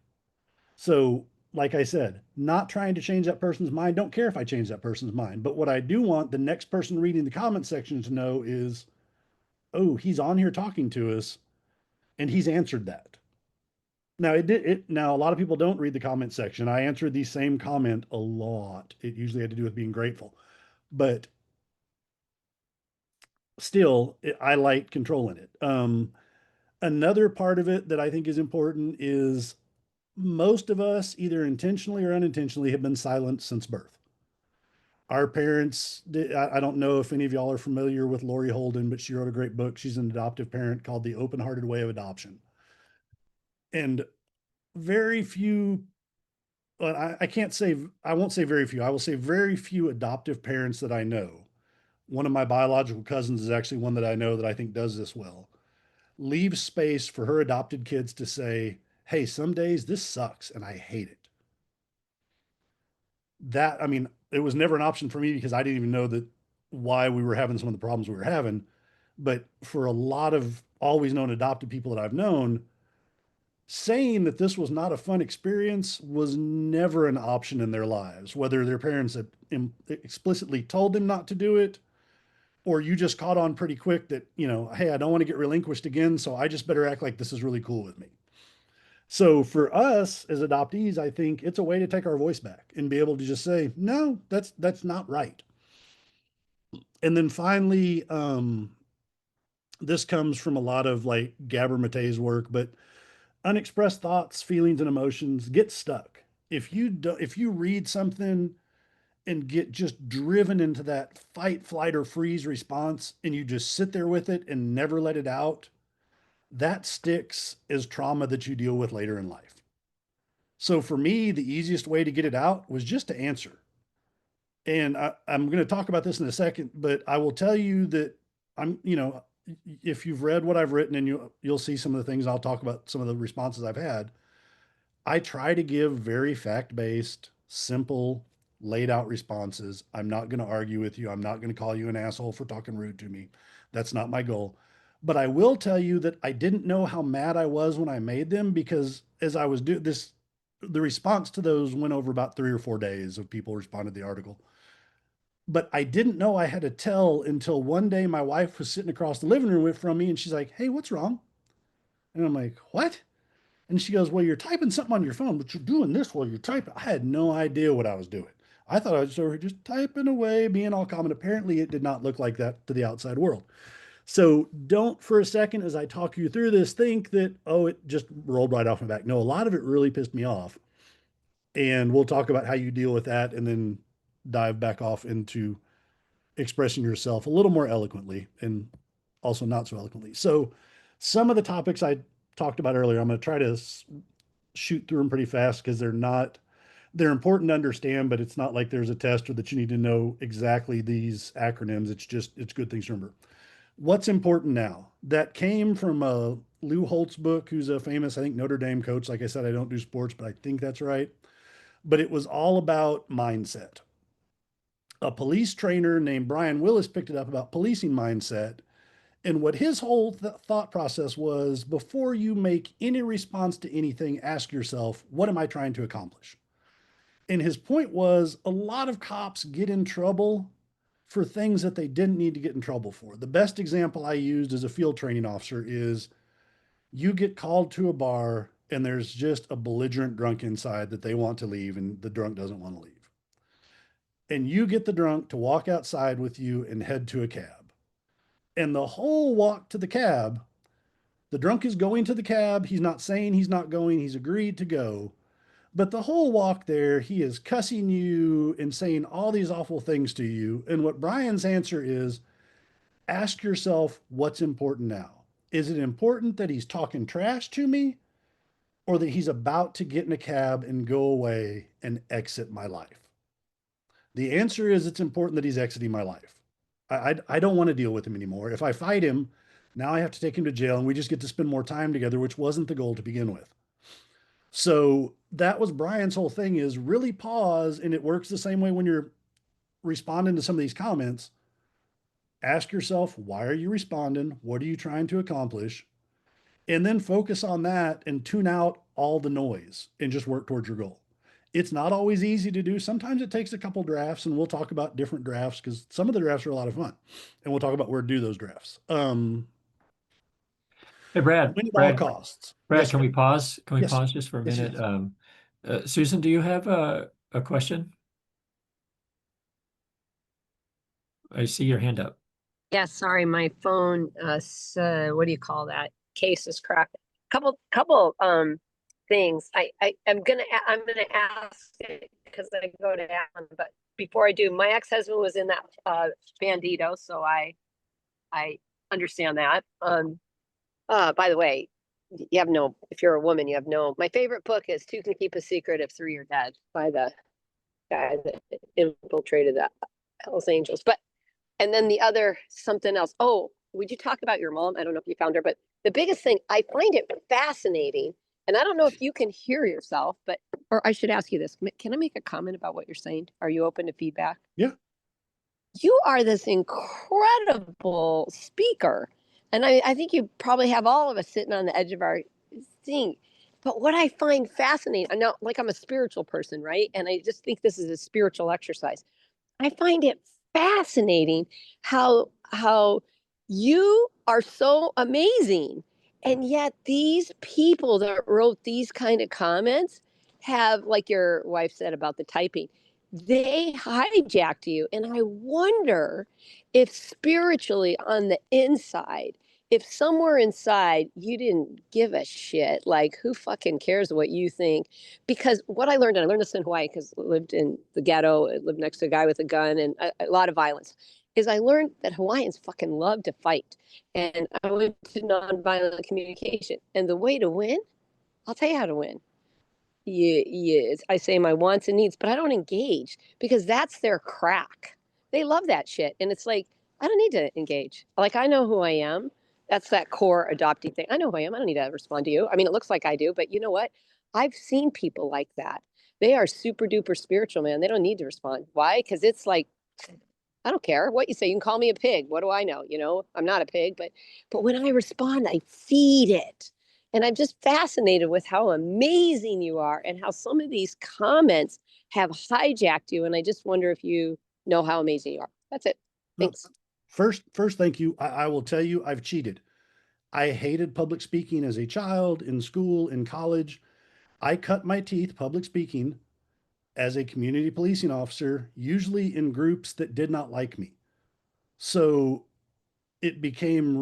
So, like I said, not trying to change that person's mind. Don't care if I change that person's mind. But what I do want the next person reading the comment section to know is, oh, he's on here talking to us and he's answered that. Now now a lot of people don't read the comment section. I answered the same comment a lot. It usually had to do with being grateful. But still, I like controlling it. Another part of it that I think is important is most of us, either intentionally or unintentionally, have been silent since birth. Our parents, I don't know if any of y'all are familiar with Lori Holden, but she wrote a great book. She's an adoptive parent called The Open-Hearted Way of Adoption. And very few, I can't say, I won't say very few, I will say very few adoptive parents that I know. One of my biological cousins is actually one that I know that I think does this well. Leave space for her adopted kids to say, hey, some days this sucks and I hate it. That, I mean, it was never an option for me because I didn't even know that why we were having some of the problems we were having. But for a lot of always known adopted people that I've known, saying that this was not a fun experience was never an option in their lives, whether their parents had explicitly told them not to do it, or you just caught on pretty quick that, you know, hey, I don't want to get relinquished again, so I just better act like this is really cool with me. So for us as adoptees, I think it's a way to take our voice back and be able to just say, no, that's not right. And then finally, this comes from a lot of like Gabor Mate's work, but unexpressed thoughts, feelings, and emotions get stuck. If you read something and get just driven into that fight, flight, or freeze response, and you just sit there with it and never let it out, that sticks as trauma that you deal with later in life. So for me, the easiest way to get it out was just to answer. And I'm going to talk about this in a second, but I will tell you that if you've read what I've written and you'll see some of the things I'll talk about, some of the responses I've had. I try to give very fact-based, simple, laid out responses. I'm not going to argue with you. I'm not going to call you an asshole for talking rude to me. That's not my goal. But I will tell you that I didn't know how mad I was when I made them, because as I was doing this, the response to those went over about 3 or 4 days of people responded to the article. But I didn't know I had to tell until one day my wife was sitting across the living room from me and she's like, "Hey, what's wrong?" And I'm like, "What?" And she goes, "Well, you're typing something on your phone, but you're doing this while you're typing." I had no idea what I was doing. I thought I was sort of just typing away, being all calm. And apparently it did not look like that to the outside world. So don't for a second, as I talk you through this, think that, oh, it just rolled right off my back. No, a lot of it really pissed me off. And we'll talk about how you deal with that and then dive back off into expressing yourself a little more eloquently and also not so eloquently. So some of the topics I talked about earlier, I'm going to try to shoot through them pretty fast because they're important to understand, but it's not like there's a test or that you need to know exactly these acronyms. It's good things to remember. What's important now? That came from Lou Holt's book, who's a famous, I think, Notre Dame coach. Like I said, I don't do sports, but I think that's right. But it was all about mindset. A police trainer named Brian Willis picked it up about policing mindset. And what his whole thought process was, before you make any response to anything, ask yourself, what am I trying to accomplish? And his point was, a lot of cops get in trouble for things that they didn't need to get in trouble for. The best example I used as a field training officer is, you get called to a bar and there's just a belligerent drunk inside that they want to leave and the drunk doesn't want to leave. And you get the drunk to walk outside with you and head to a cab. And the whole walk to the cab, the drunk is going to the cab. He's not saying he's not going. He's agreed to go. But the whole walk there, he is cussing you and saying all these awful things to you. And what Brian's answer is, ask yourself, what's important now? Is it important that he's talking trash to me, or that he's about to get in a cab and go away and exit my life? The answer is, it's important that he's exiting my life. I don't want to deal with him anymore. If I fight him, now I have to take him to jail and we just get to spend more time together, which wasn't the goal to begin with. So that was Brian's whole thing, is really pause. And it works the same way when you're responding to some of these comments. Ask yourself, why are you responding? What are you trying to accomplish? And then focus on that and tune out all the noise and just work towards your goal. It's not always easy to do. Sometimes it takes a couple drafts, and we'll talk about different drafts because some of the drafts are a lot of fun, and we'll talk about where to do those drafts. Hey, Brad, Win at all costs. Yes, can we pause? Can we Yes. pause just for a Yes, minute? yes. Susan, do you have a question? I see your hand up. Yeah, sorry, my phone, what do you call that? Case is cracked. Couple things. I'm gonna ask it because I go to Alan, but before I do, my ex-husband was in that Bandito, so I understand that. By the way, you have no, if you're a woman, you have no, my favorite book is Two Can Keep a Secret If Three Are Dead, by the guy that infiltrated the Hells Angels. But and then the other something else. Oh, would you talk about your mom? I don't know if you found her, but the biggest thing, I find it fascinating. And I don't know if you can hear yourself, but, or I should ask you this. Can I make a comment about what you're saying? Are you open to feedback? Yeah. You are this incredible speaker. And I think you probably have all of us sitting on the edge of our seat. But what I find fascinating, I know, like, I'm a spiritual person, right? And I just think this is a spiritual exercise. I find it fascinating how you are so amazing, and yet these people that wrote these kind of comments have, like your wife said about the typing, they hijacked you. And I wonder if spiritually on the inside, if somewhere inside you didn't give a shit, like, who fucking cares what you think? Because what I learned, and I learned this in Hawaii because I lived in the ghetto, I lived next to a guy with a gun and a lot of violence. is I learned that Hawaiians fucking love to fight. And I went to nonviolent communication. And the way to win, I'll tell you how to win. Yes, I say my wants and needs, but I don't engage because that's their crack. They love that shit. And it's like, I don't need to engage. Like, I know who I am. That's that core adoptee thing. I know who I am. I don't need to respond to you. I mean, it looks like I do, but you know what? I've seen people like that. They are super duper spiritual, man. They don't need to respond. Why? Because it's like, I don't care what you say. You can call me a pig. What do I know? You know, I'm not a pig, but when I respond, I feed it. And I'm just fascinated with how amazing you are and how some of these comments have hijacked you. And I just wonder if you know how amazing you are. That's it. Well, Thanks. first, thank you. I will tell you, I've cheated. I hated public speaking as a child, in school, in college. I cut my teeth public speaking as a community policing officer, usually in groups that did not like me. So it became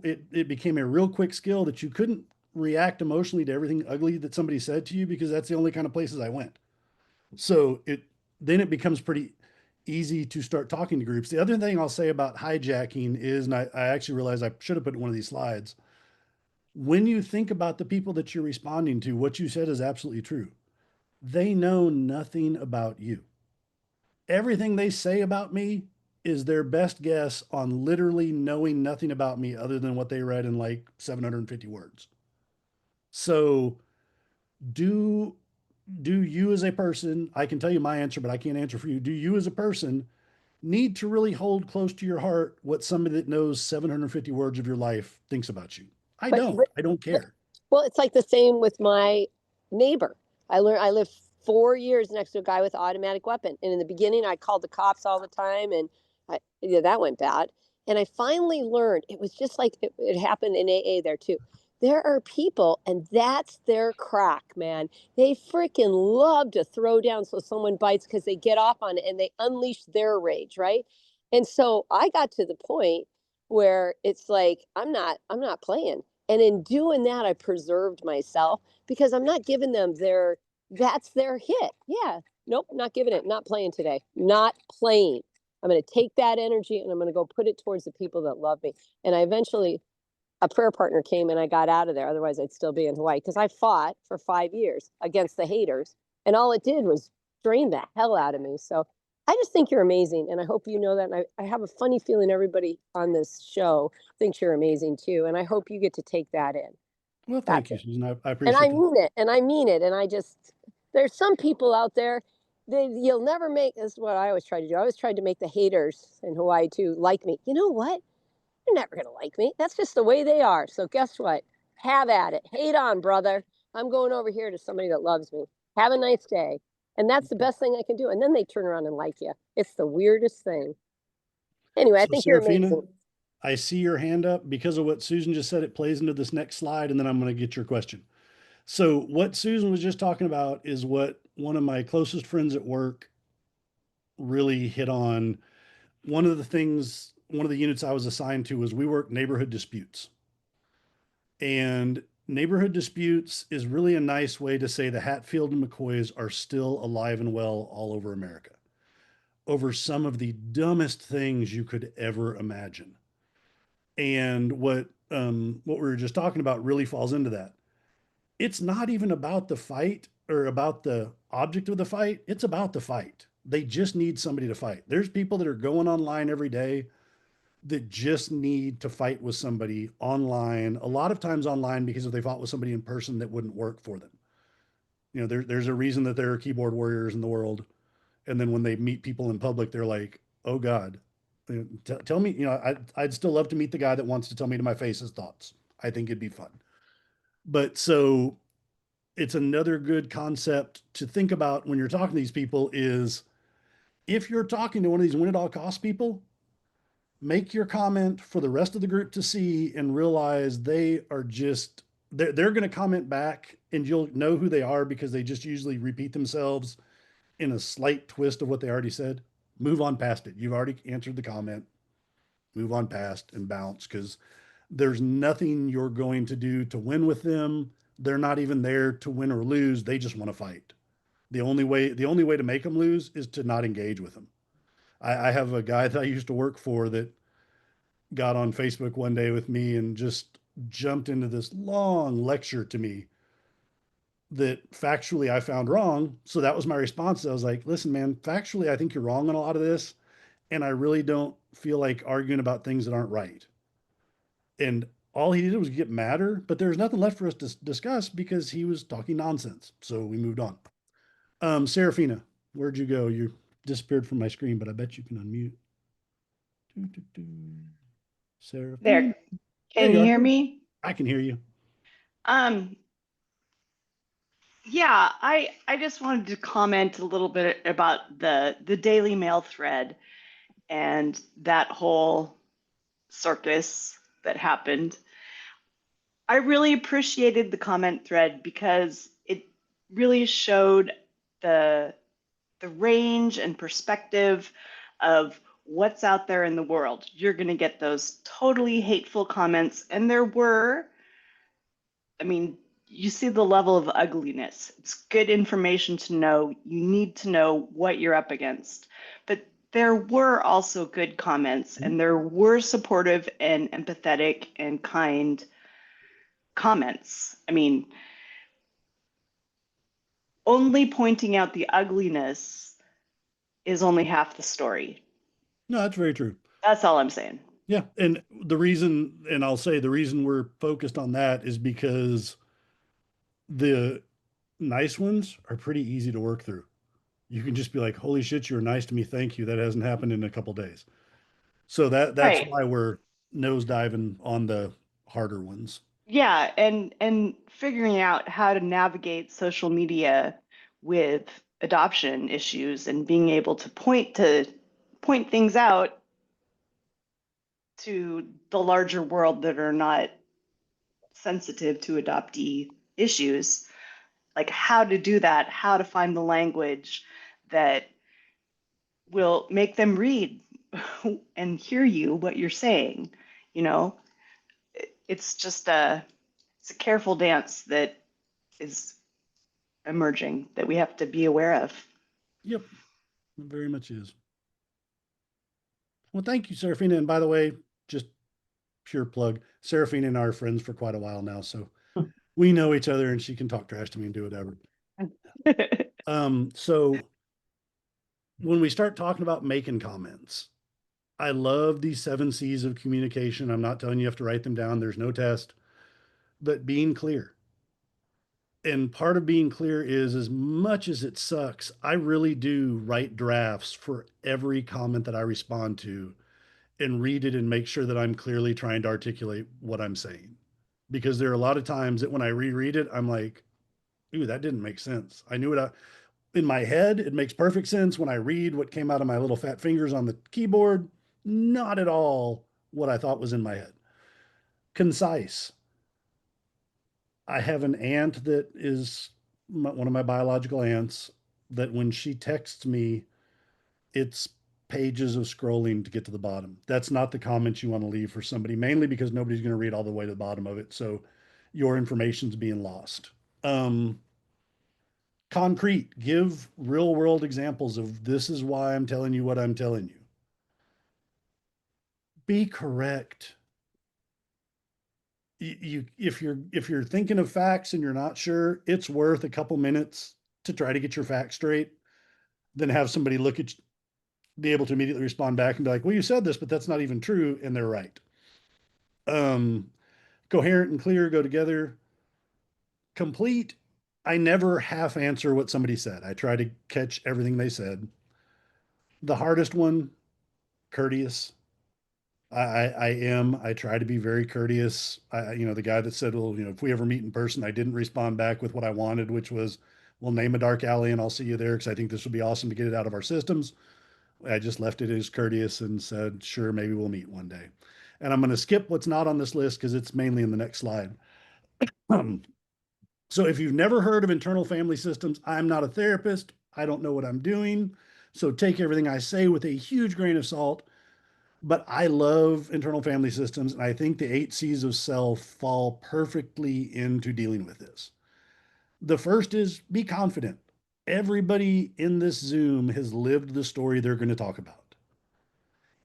it became a real quick skill that you couldn't react emotionally to everything ugly that somebody said to you, because that's the only kind of places I went. So it becomes pretty easy to start talking to groups. The other thing I'll say about hijacking is, and I actually realized I should have put in one of these slides. When you think about the people that you're responding to, what you said is absolutely true. They know nothing about you. Everything they say about me is their best guess on literally knowing nothing about me other than what they read in like 750 words. So do you as a person, I can tell you my answer, but I can't answer for you. Do you as a person need to really hold close to your heart what somebody that knows 750 words of your life thinks about you? I But, don't. but I don't care. Well, it's like the same with my neighbor. I lived 4 years next to a guy with an automatic weapon. And in the beginning, I called the cops all the time, and yeah, that went bad. And I finally learned it was just like it happened in AA there too. There are people, and that's their crack, man. They freaking love to throw down so someone bites because they get off on it and they unleash their rage, right? And so I got to the point where it's like I'm not playing. And in doing that, I preserved myself because I'm not giving them that's their hit. Yeah. Nope, not giving it, not playing today. Not playing. I'm going to take that energy and I'm going to go put it towards the people that love me. And I eventually, a prayer partner came and I got out of there. Otherwise, I'd still be in Hawaii because I fought for 5 years against the haters. And all it did was drain the hell out of me. So I just think you're amazing. And I hope you know that. And I have a funny feeling everybody on this show thinks you're amazing too. And I hope you get to take that in. Well, thank That's you, it. Susan. I And appreciate I that. mean it. And I mean it. And there's some people out there that you'll never make. This is what I always try to do. I always tried to make the haters in Hawaii too like me. You know what? They're never going to like me. That's just the way they are. So guess what? Have at it. Hate on, brother. I'm going over here to somebody that loves me. Have a nice day. And that's the best thing I can do. And then they turn around and like you. It's the weirdest thing. Anyway, I So, think you're Serafina, amazing. I see your hand up because of what Susan just said. It plays into this next slide, and then I'm going to get your question. So, what Susan was just talking about is what one of my closest friends at work really hit on. One of the units I was assigned to was we work neighborhood disputes. And neighborhood disputes is really a nice way to say the Hatfield and McCoys are still alive and well all over America over some of the dumbest things you could ever imagine. And what we were just talking about really falls into that. It's not even about the fight or about the object of the fight. It's about the fight. They just need somebody to fight. There's people that are going online every day that just need to fight with somebody online, a lot of times online, because if they fought with somebody in person, that wouldn't work for them. You know, there's a reason that there are keyboard warriors in the world. And then when they meet people in public, they're like, oh God, tell me, I'd still love to meet the guy that wants to tell me to my face his thoughts. I think it'd be fun. But so it's another good concept to think about when you're talking to these people is if you're talking to one of these win at all cost people, make your comment for the rest of the group to see and realize they're going to comment back and you'll know who they are because they just usually repeat themselves in a slight twist of what they already said. Move on past it. You've already answered the comment. Move on past and bounce because there's nothing you're going to do to win with them. They're not even there to win or lose. They just want to fight. The only way to make them lose is to not engage with them. I have a guy that I used to work for that got on Facebook one day with me and just jumped into this long lecture to me that factually I found wrong. So that was my response. I was like, listen, man, factually, I think you're wrong on a lot of this. And I really don't feel like arguing about things that aren't right. And all he did was get madder, but there's nothing left for us to discuss because he was talking nonsense. So we moved on. Serafina, where'd you go? You disappeared from my screen, but I bet you can unmute. Serafina. There. There Can you you are. hear me? I can hear you. Um, yeah, I just wanted to comment a little bit about the Daily Mail thread and that whole circus that happened. I really appreciated the comment thread because it really showed the the range and perspective of what's out there in the world. You're going to get those totally hateful comments, and there were, I mean, you see the level of ugliness. It's good information to know. You need to know what you're up against. But there were also good comments, and there were supportive and empathetic and kind comments. I mean, only pointing out the ugliness is only half the story. No, that's very true. That's all I'm saying. Yeah. And the reason, and I'll say the reason we're focused on that is because the nice ones are pretty easy to work through. You can just be like, holy shit, you were nice to me. Thank you. That hasn't happened in a couple days. So that's Right. why we're nosediving on the harder ones. Yeah, and figuring out how to navigate social media with adoption issues and being able to point things out to the larger world that are not sensitive to adoptee issues, like how to do that, how to find the language that will make them read and hear you what you're saying. You know, it's just it's a careful dance that is emerging that we have to be aware of. Yep. It very much is. Well, thank you, Serafina. And by the way, just pure plug, Serafina and I are friends for quite a while now. So we know each other and she can talk trash to me and do whatever. So when we start talking about making comments, I love these 7 C's of communication. I'm not telling you have to write them down. There's no test, but being clear. And part of being clear is as much as it sucks, I really do write drafts for every comment that I respond to and read it and make sure that I'm clearly trying to articulate what I'm saying. Because there are a lot of times that when I reread it, I'm like, ooh, that didn't make sense. I knew it in my head. It makes perfect sense. When I read what came out of my little fat fingers on the keyboard, not at all what I thought was in my head. Concise. I have an aunt that is one of my biological aunts that when she texts me, it's pages of scrolling to get to the bottom. That's not the comments you want to leave for somebody, mainly because nobody's going to read all the way to the bottom of it. So your information's being lost. Concrete, give real world examples of this is why I'm telling you what I'm telling you. Be correct. If you're thinking of facts and you're not sure, it's worth a couple minutes to try to get your facts straight, then have somebody look at be able to immediately respond back and be like, well, you said this, but that's not even true, and they're right. Coherent and clear go together. Complete, I never half answer what somebody said. I try to catch everything they said. The hardest one, courteous. I try to be very courteous. The guy that said, well, if we ever meet in person, I didn't respond back with what I wanted, which was, we'll name a dark alley and I'll see you there because I think this would be awesome to get it out of our systems. I just left it as courteous and said, sure, maybe we'll meet one day. And I'm going to skip what's not on this list because it's mainly in the next slide. So if you've never heard of internal family systems, I'm not a therapist. I don't know what I'm doing. So take everything I say with a huge grain of salt. But I love internal family systems. And I think the 8 C's of self fall perfectly into dealing with this. The first is be confident. Everybody in this Zoom has lived the story they're going to talk about.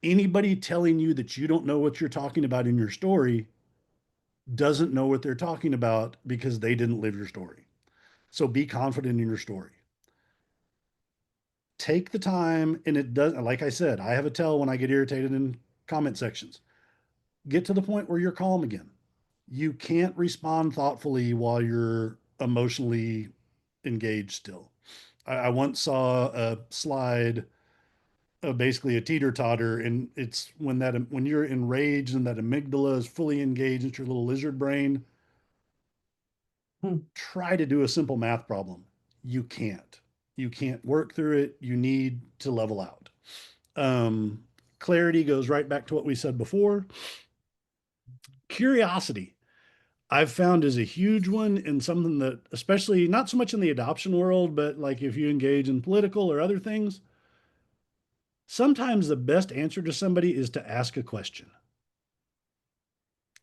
Anybody telling you that you don't know what you're talking about in your story doesn't know what they're talking about because they didn't live your story. So be confident in your story. Take the time, and it does, like I said, I have a tell when I get irritated in comment sections. Get to the point where you're calm again. You can't respond thoughtfully while you're emotionally engaged still. I once saw a slide of basically a teeter totter, and it's when you're enraged and that amygdala is fully engaged into your little lizard brain. Try to do a simple math problem. You can't. You can't work through it. You need to level out. Um, Clarity goes right back to what we said before. Curiosity, I've found, is a huge one, and something that, especially not so much in the adoption world, but like if you engage in political or other things, sometimes the best answer to somebody is to ask a question.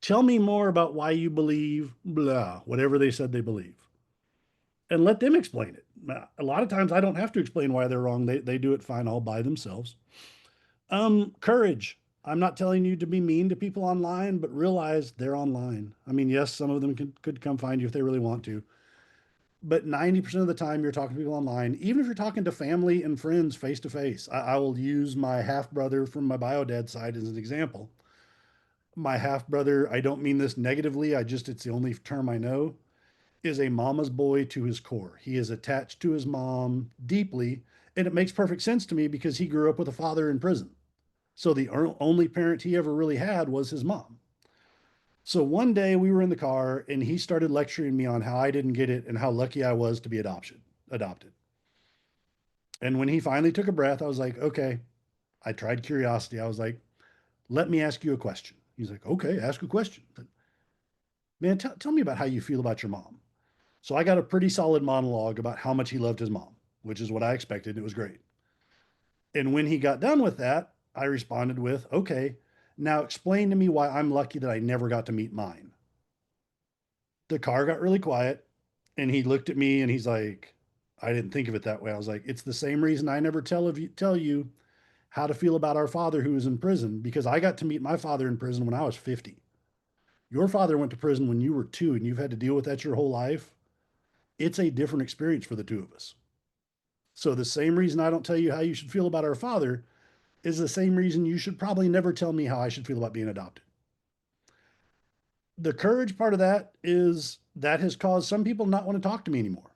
Tell me more about why you believe blah, whatever they said they believe, and let them explain it. A lot of times I don't have to explain why they're wrong. They do it fine all by themselves. Courage. I'm not telling you to be mean to people online, but realize they're online. I mean, yes, some of them could come find you if they really want to, but 90% of the time you're talking to people online, even if you're talking to family and friends face to face. I will use my half brother from my bio dad side as an example. My half brother, I don't mean this negatively, it's the only term I know, is a mama's boy to his core. He is attached to his mom deeply, and it makes perfect sense to me because he grew up with a father in prison. So the only parent he ever really had was his mom. So one day we were in the car and he started lecturing me on how I didn't get it and how lucky I was to be adopted. And when he finally took a breath, I was like, okay, I tried curiosity. I was like, let me ask you a question. He's like, okay, ask a question. But, man, tell me about how you feel about your mom. So I got a pretty solid monologue about how much he loved his mom, which is what I expected. It was great. And when he got done with that, I responded with, okay, now explain to me why I'm lucky that I never got to meet mine. The car got really quiet and he looked at me and he's like, I didn't think of it that way. I was like, it's the same reason I never tell you how to feel about our father who was in prison, because I got to meet my father in prison when I was 50. Your father went to prison when you were 2 and you've had to deal with that your whole life. It's a different experience for the two of us. So the same reason I don't tell you how you should feel about our father is the same reason you should probably never tell me how I should feel about being adopted. The courage part of that is that has caused some people not want to talk to me anymore.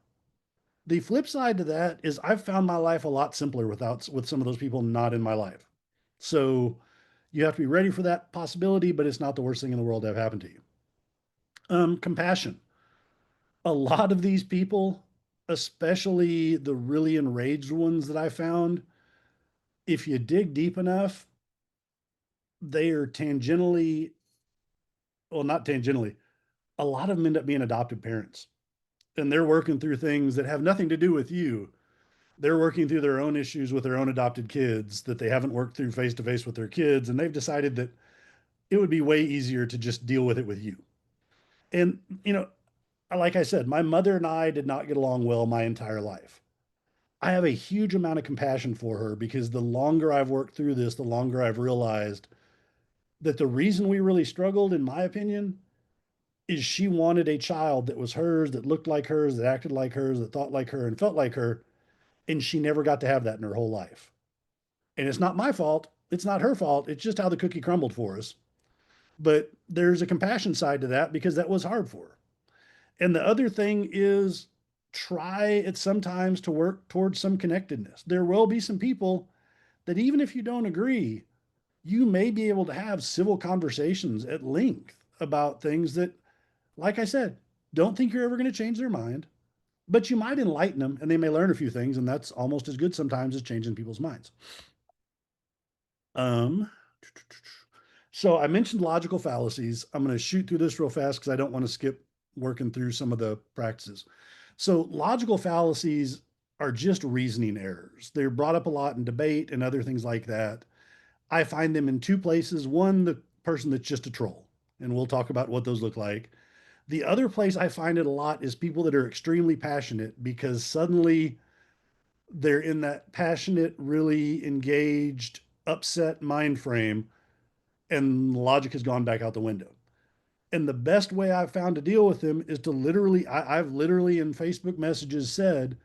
The flip side to that is I've found my life a lot simpler with some of those people not in my life. So you have to be ready for that possibility, but it's not the worst thing in the world to have happened to you. Compassion. A lot of these people, especially the really enraged ones that I found, if you dig deep enough, they are tangentially, well, not tangentially, a lot of them end up being adoptive parents. And they're working through things that have nothing to do with you. They're working through their own issues with their own adopted kids that they haven't worked through face to face with their kids. And they've decided that it would be way easier to just deal with it with you. And, like I said, my mother and I did not get along well my entire life. I have a huge amount of compassion for her because the longer I've worked through this, the longer I've realized that the reason we really struggled, in my opinion, is she wanted a child that was hers, that looked like hers, that acted like hers, that thought like her and felt like her. And she never got to have that in her whole life. And it's not my fault. It's not her fault. It's just how the cookie crumbled for us. But there's a compassion side to that because that was hard for her. And the other thing is try at sometimes to work towards some connectedness. There will be some people that even if you don't agree, you may be able to have civil conversations at length about things that, like I said, don't think you're ever going to change their mind, but you might enlighten them and they may learn a few things. And that's almost as good sometimes as changing people's minds. So I mentioned logical fallacies. I'm going to shoot through this real fast because I don't want to skip working through some of the practices. So logical fallacies are just reasoning errors. They're brought up a lot in debate and other things like that. I find them in two places. One, the person that's just a troll, and we'll talk about what those look like. The other place I find it a lot is people that are extremely passionate because suddenly they're in that passionate, really engaged upset mind frame, and logic has gone back out the window. And the best way I've found to deal with them is to literally, I've literally in Facebook messages said,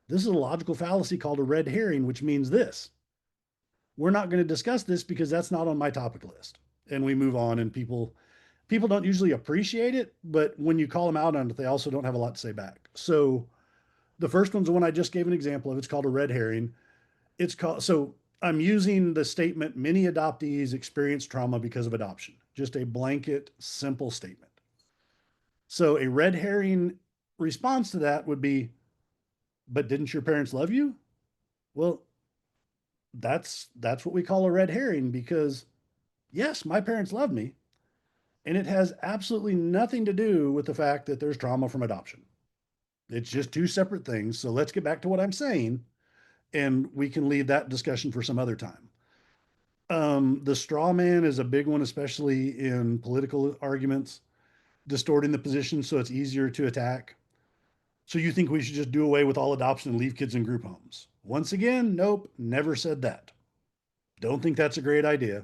this is a logical fallacy called a red herring, which means this. We're not going to discuss this because that's not on my topic list. And we move on, and people don't usually appreciate it, but when you call them out on it, they also don't have a lot to say back. So the first one's the one I just gave an example of. It's called a red herring. It's called, so I'm using the statement, many adoptees experience trauma because of adoption. Just a blanket, simple statement. So a red herring response to that would be, but didn't your parents love you? Well, that's what we call a red herring, because yes, my parents loved me, and it has absolutely nothing to do with the fact that there's trauma from adoption. It's just two separate things. So let's get back to what I'm saying, and we can leave that discussion for some other time. The straw man is a big one, especially in political arguments, distorting the position so it's easier to attack. So you think we should just do away with all adoption and leave kids in group homes? Once again, nope, never said that. Don't think that's a great idea.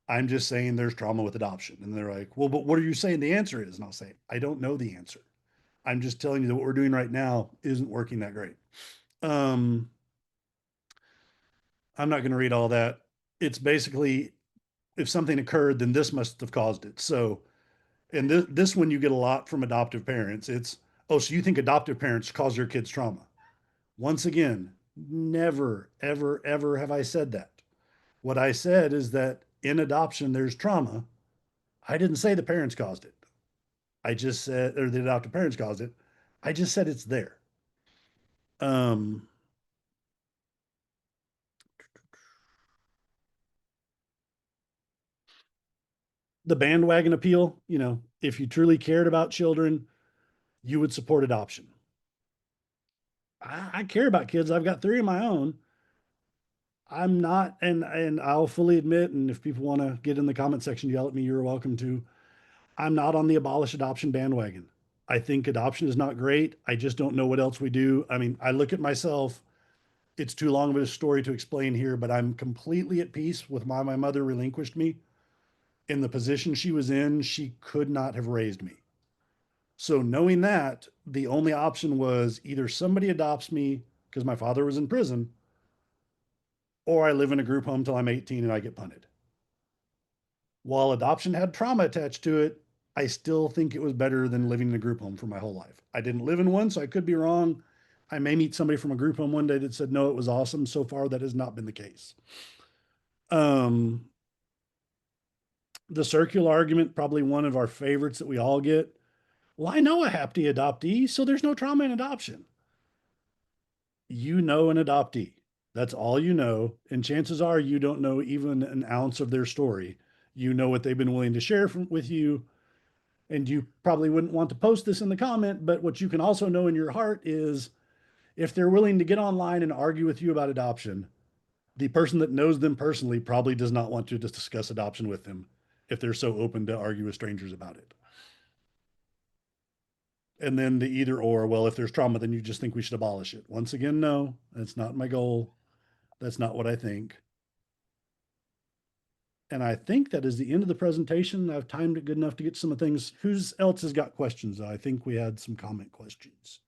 I'm just saying there's trauma with adoption. And they're like, well, but what are you saying the answer is? And I'll say, I don't know the answer. I'm just telling you that what we're doing right now isn't working that great. I'm not going to read all that. It's basically, if something occurred, then this must have caused it. So, and this one you get a lot from adoptive parents. It's, oh, so you think adoptive parents cause your kids trauma? Once again, never, ever, ever have I said that. What I said is that in adoption, there's trauma. I didn't say the parents caused it. I just said, or the adoptive parents caused it. I just said it's there. Um, the bandwagon appeal, if you truly cared about children, you would support adoption. I care about kids. I've got 3 of my own. I'm not, and I'll fully admit, and if people want to get in the comment section, yell at me, you're welcome to. I'm not on the abolish adoption bandwagon. I think adoption is not great. I just don't know what else we do. I mean, I look at myself. It's too long of a story to explain here, but I'm completely at peace with why my mother relinquished me. In the position she was in, she could not have raised me. So knowing that, the only option was either somebody adopts me because my father was in prison, or I live in a group home till I'm 18 and I get punted. While adoption had trauma attached to it, I still think it was better than living in a group home for my whole life. I didn't live in one, so I could be wrong. I may meet somebody from a group home one day that said, no, it was awesome. So far, that has not been the case. The circular argument, probably one of our favorites that we all get. Well, I know a happy adoptee, so there's no trauma in adoption. You know an adoptee. That's all you know. And chances are you don't know even an ounce of their story. You know what they've been willing to share with you. And you probably wouldn't want to post this in the comment, but what you can also know in your heart is if they're willing to get online and argue with you about adoption, the person that knows them personally probably does not want to discuss adoption with them if they're so open to argue with strangers about it. And then the either or, well, if there's trauma, then you just think we should abolish it. Once again, no, that's not my goal. That's not what I think. And I think that is the end of the presentation. I've timed it good enough to get some of the things. Who's else has got questions? I think we had some comment questions.